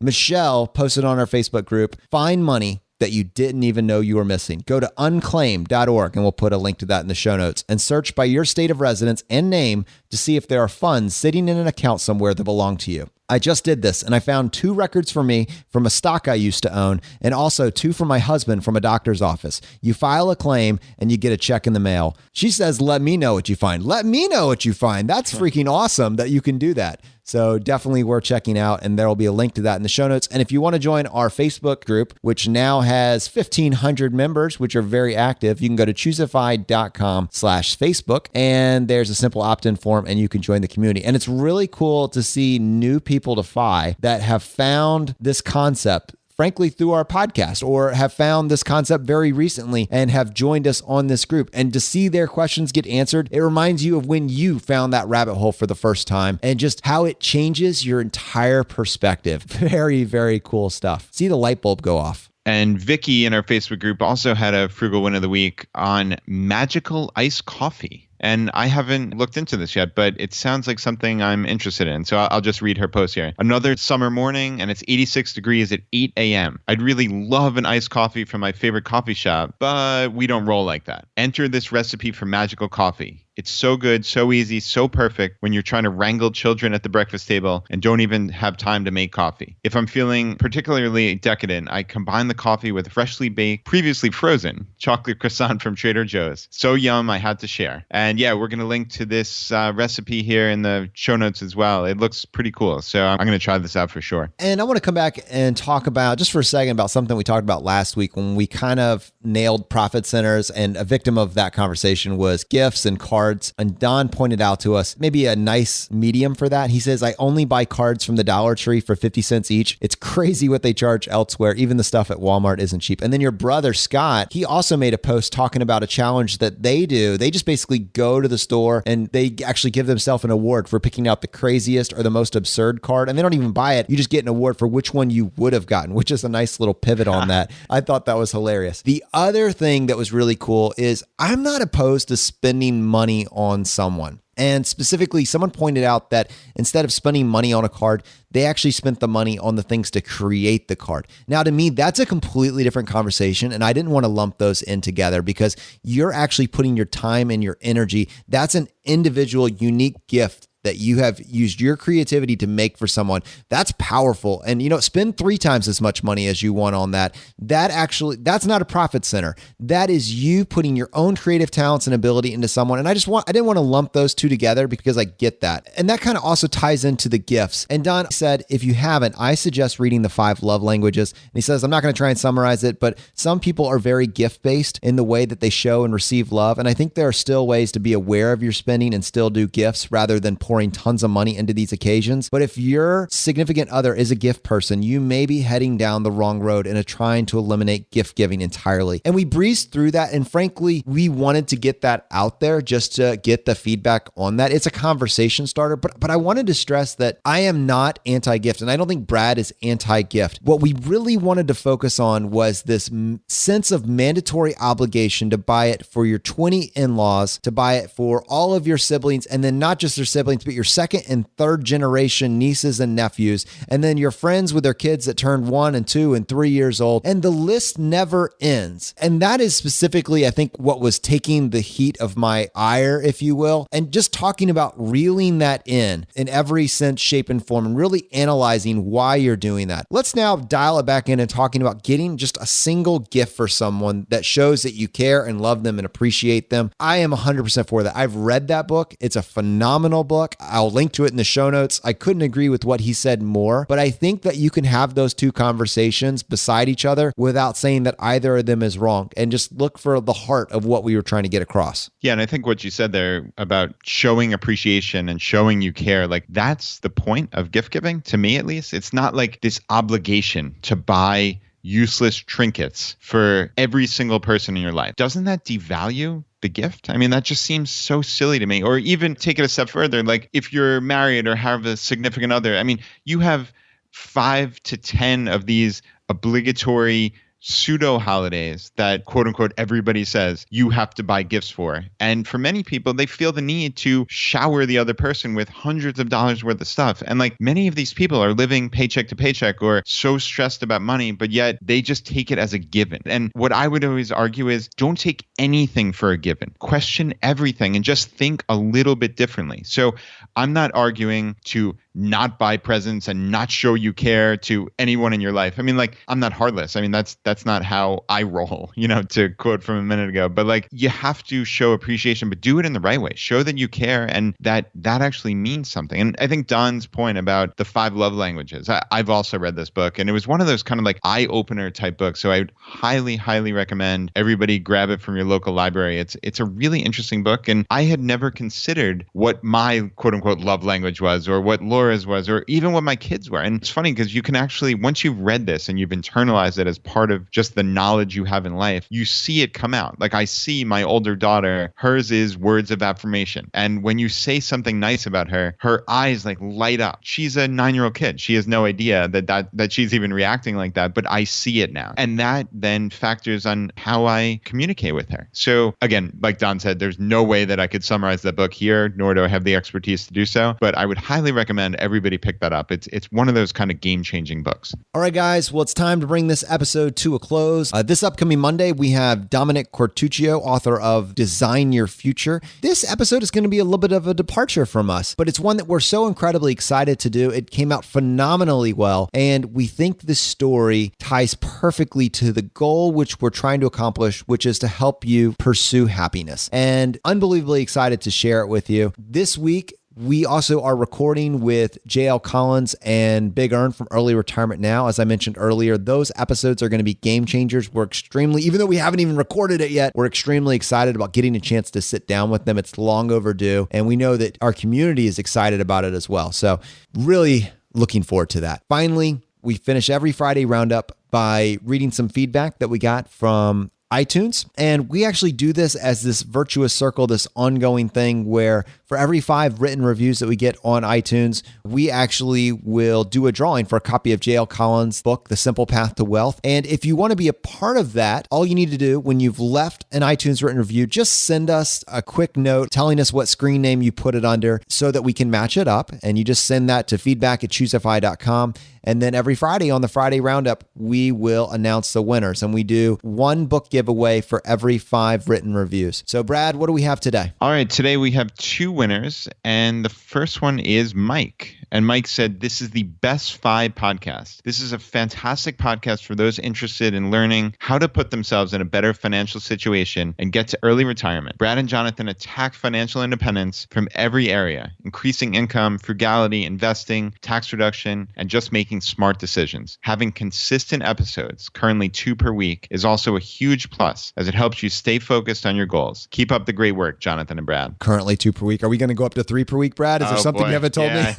Michelle posted on our Facebook group, find money that you didn't even know you were missing. Go to unclaimed.org, and we'll put a link to that in the show notes, and search by your state of residence and name to see if there are funds sitting in an account somewhere that belong to you. I just did this, and I found 2 records for me from a stock I used to own, and also 2 for my husband from a doctor's office. You file a claim and you get a check in the mail. She says, let me know what you find. Let me know what you find. That's freaking awesome that you can do that. So definitely worth checking out, and there will be a link to that in the show notes. And if you want to join our Facebook group, which now has 1,500 members, which are very active, you can go to chooseify.com/Facebook, and there's a simple opt-in form, and you can join the community. And it's really cool to see new people to FI that have found this concept, frankly, through our podcast, or have found this concept very recently and have joined us on this group. And to see their questions get answered, it reminds you of when you found that rabbit hole for the first time and just how it changes your entire perspective. Very, very cool stuff. See the light bulb go off. And Vicky in our Facebook group also had a frugal win of the week on magical iced coffee. And I haven't looked into this yet, but it sounds like something I'm interested in. So I'll just read her post here. Another summer morning, and it's 86 degrees at 8 a.m. I'd really love an iced coffee from my favorite coffee shop, but we don't roll like that. Enter this recipe for magical coffee. It's so good, so easy, so perfect when you're trying to wrangle children at the breakfast table and don't even have time to make coffee. If I'm feeling particularly decadent, I combine the coffee with freshly baked, previously frozen chocolate croissant from Trader Joe's. So yum, I had to share. And yeah, we're going to link to this recipe here in the show notes as well. It looks pretty cool. So I'm going to try this out for sure. And I want to come back and talk about, just for a second, about something we talked about last week when we kind of nailed profit centers, and a victim of that conversation was gifts and cards. And Don pointed out to us maybe a nice medium for that. He says, I only buy cards from the Dollar Tree for 50 cents each. It's crazy what they charge elsewhere. Even the stuff at Walmart isn't cheap. And then your brother, Scott, he also made a post talking about a challenge that they do. They just basically go to the store and they actually give themselves an award for picking out the craziest or the most absurd card. And they don't even buy it. You just get an award for which one you would have gotten, which is a nice little pivot on that. I thought that was hilarious. The other thing that was really cool is I'm not opposed to spending money on someone. And specifically, someone pointed out that instead of spending money on a card, they actually spent the money on the things to create the card. Now, to me, that's a completely different conversation. And I didn't want to lump those in together because you're actually putting your time and your energy. That's an individual, unique gift that you have used your creativity to make for someone. That's powerful. And, spend 3 times as much money as you want on that. That's not a profit center. That is you putting your own creative talents and ability into someone. And I didn't want to lump those two together because I get that. And that kind of also ties into the gifts. And Don said, if you haven't, I suggest reading the 5 love languages. And he says, I'm not going to try and summarize it, but some people are very gift-based in the way that they show and receive love. And I think there are still ways to be aware of your spending and still do gifts rather than pouring tons of money into these occasions. But if your significant other is a gift person, you may be heading down the wrong road and are trying to eliminate gift giving entirely. And we breezed through that. And frankly, we wanted to get that out there just to get the feedback on that. It's a conversation starter, but I wanted to stress that I am not anti-gift. And I don't think Brad is anti-gift. What we really wanted to focus on was this sense of mandatory obligation to buy it for your 20 in-laws, to buy it for all of your siblings, and then not just their siblings, but your second and third generation nieces and nephews, and then your friends with their kids that turned 1 and 2 and 3 years old. And the list never ends. And that is specifically, I think, what was taking the heat of my ire, if you will, and just talking about reeling that in every sense, shape, and form, and really analyzing why you're doing that. Let's now dial it back in and talking about getting just a single gift for someone that shows that you care and love them and appreciate them. I am 100% for that. I've read that book. It's a phenomenal book. I'll link to it in the show notes. I couldn't agree with what he said more, but I think that you can have those two conversations beside each other without saying that either of them is wrong, and just look for the heart of what we were trying to get across. Yeah, and I think what you said there about showing appreciation and showing you care, like that's the point of gift giving, to me at least. It's not like this obligation to buy useless trinkets for every single person in your life. Doesn't that devalue the gift? I mean, that just seems so silly to me. Or even take it a step further, like if you're married or have a significant other, I mean, you have 5 to 10 of these obligatory pseudo holidays that quote unquote everybody says you have to buy gifts for. And for many people, they feel the need to shower the other person with hundreds of dollars worth of stuff. And like many of these people are living paycheck to paycheck or so stressed about money, but yet they just take it as a given. And what I would always argue is don't take anything for a given. Question everything and just think a little bit differently. So I'm not arguing to not buy presents and not show you care to anyone in your life. I mean, like, I'm not heartless. I mean, that's not how I roll, to quote from a minute ago. But like, you have to show appreciation, but do it in the right way. Show that you care and that actually means something. And I think Don's point about the 5 love languages, I've also read this book, and it was one of those kind of like eye-opener type books. So I would highly, highly recommend everybody grab it from your local library. It's a really interesting book. And I had never considered what my quote unquote love language was, or what Laura's was, or even what my kids were. And it's funny because you can actually, once you've read this and you've internalized it as part of just the knowledge you have in life, you see it come out. Like I see my older daughter, hers is words of affirmation. And when you say something nice about her, her eyes like light up. She's a 9-year-old kid. She has no idea that she's even reacting like that, but I see it now. And that then factors on how I communicate with her. So again, like Don said, there's no way that I could summarize that book here, nor do I have the expertise to do so. But I would highly recommend recommend everybody pick that up. It's one of those kind of game-changing books. All right, guys. Well, it's time to bring this episode to a close. This upcoming Monday, we have Dominic Cortuccio, author of Design Your Future. This episode is going to be a little bit of a departure from us, but it's one that we're so incredibly excited to do. It came out phenomenally well, and we think this story ties perfectly to the goal which we're trying to accomplish, which is to help you pursue happiness. And unbelievably excited to share it with you. This week, we also are recording with JL Collins and Big Earn from Early Retirement Now. As I mentioned earlier, those episodes are going to be game changers. We're extremely, even though we haven't even recorded it yet, we're extremely excited about getting a chance to sit down with them. It's long overdue. And we know that our community is excited about it as well. So really looking forward to that. Finally, we finish every Friday roundup by reading some feedback that we got from iTunes. And we actually do this as this virtuous circle, this ongoing thing where for every 5 written reviews that we get on iTunes, we actually will do a drawing for a copy of JL Collins' book, The Simple Path to Wealth. And if you want to be a part of that, all you need to do when you've left an iTunes written review, just send us a quick note telling us what screen name you put it under so that we can match it up. And you just send that to feedback@choosefi.com. And then every Friday on the Friday Roundup, we will announce the winners. And we do 1 book giveaway for every 5 written reviews. So Brad, what do we have today? All right, today we have 2 winners. And the first one is Mike. And Mike said, this is the best 5 podcast. This is a fantastic podcast for those interested in learning how to put themselves in a better financial situation and get to early retirement. Brad and Jonathan attack financial independence from every area, increasing income, frugality, investing, tax reduction, and just making smart decisions. Having consistent episodes, currently 2 per week, is also a huge plus as it helps you stay focused on your goals. Keep up the great work, Jonathan and Brad. Currently 2 per week. Are we going to go up to 3 per week, Brad? Is there something you haven't told me?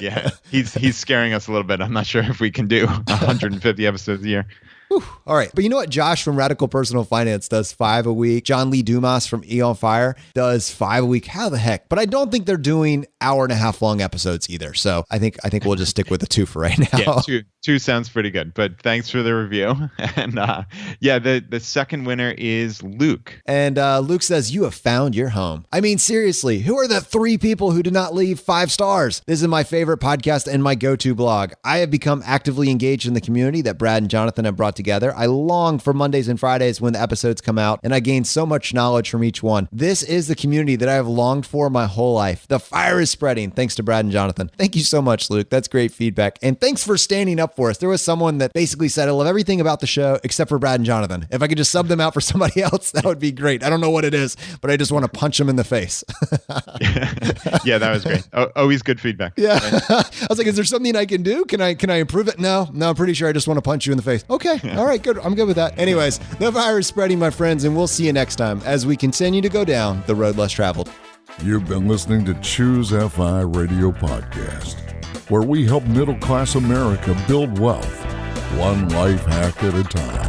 Yeah, he's scaring us a little bit. I'm not sure if we can do 150 episodes a year. Whew. All right. But you know what? Josh from Radical Personal Finance does 5 a week. John Lee Dumas from Eon Fire does 5 a week. How the heck? But I don't think they're doing 1.5 hour long episodes either. So I think we'll just stick with the 2 for right now. Yeah, two sounds pretty good. But thanks for the review. And the second winner is Luke. And Luke says, you have found your home. I mean, seriously, who are the 3 people who did not leave 5 stars? This is my favorite podcast and my go-to blog. I have become actively engaged in the community that Brad and Jonathan have brought together. I long for Mondays and Fridays when the episodes come out, and I gain so much knowledge from each one. This is the community that I have longed for my whole life. The fire is spreading thanks to Brad and Jonathan. Thank you so much, Luke. That's great feedback. And thanks for standing up for us. There was someone that basically said, I love everything about the show except for Brad and Jonathan. If I could just sub them out for somebody else, that would be great. I don't know what it is, but I just want to punch them in the face. Yeah, that was great. Always good feedback. Yeah. I was like, is there something I can do? Can I improve it? No, I'm pretty sure I just want to punch you in the face. Okay. All right, good. I'm good with that. Anyways, the fire is spreading, my friends, and we'll see you next time as we continue to go down the road less traveled. You've been listening to Choose FI Radio Podcast, where we help middle-class America build wealth, one life hack at a time.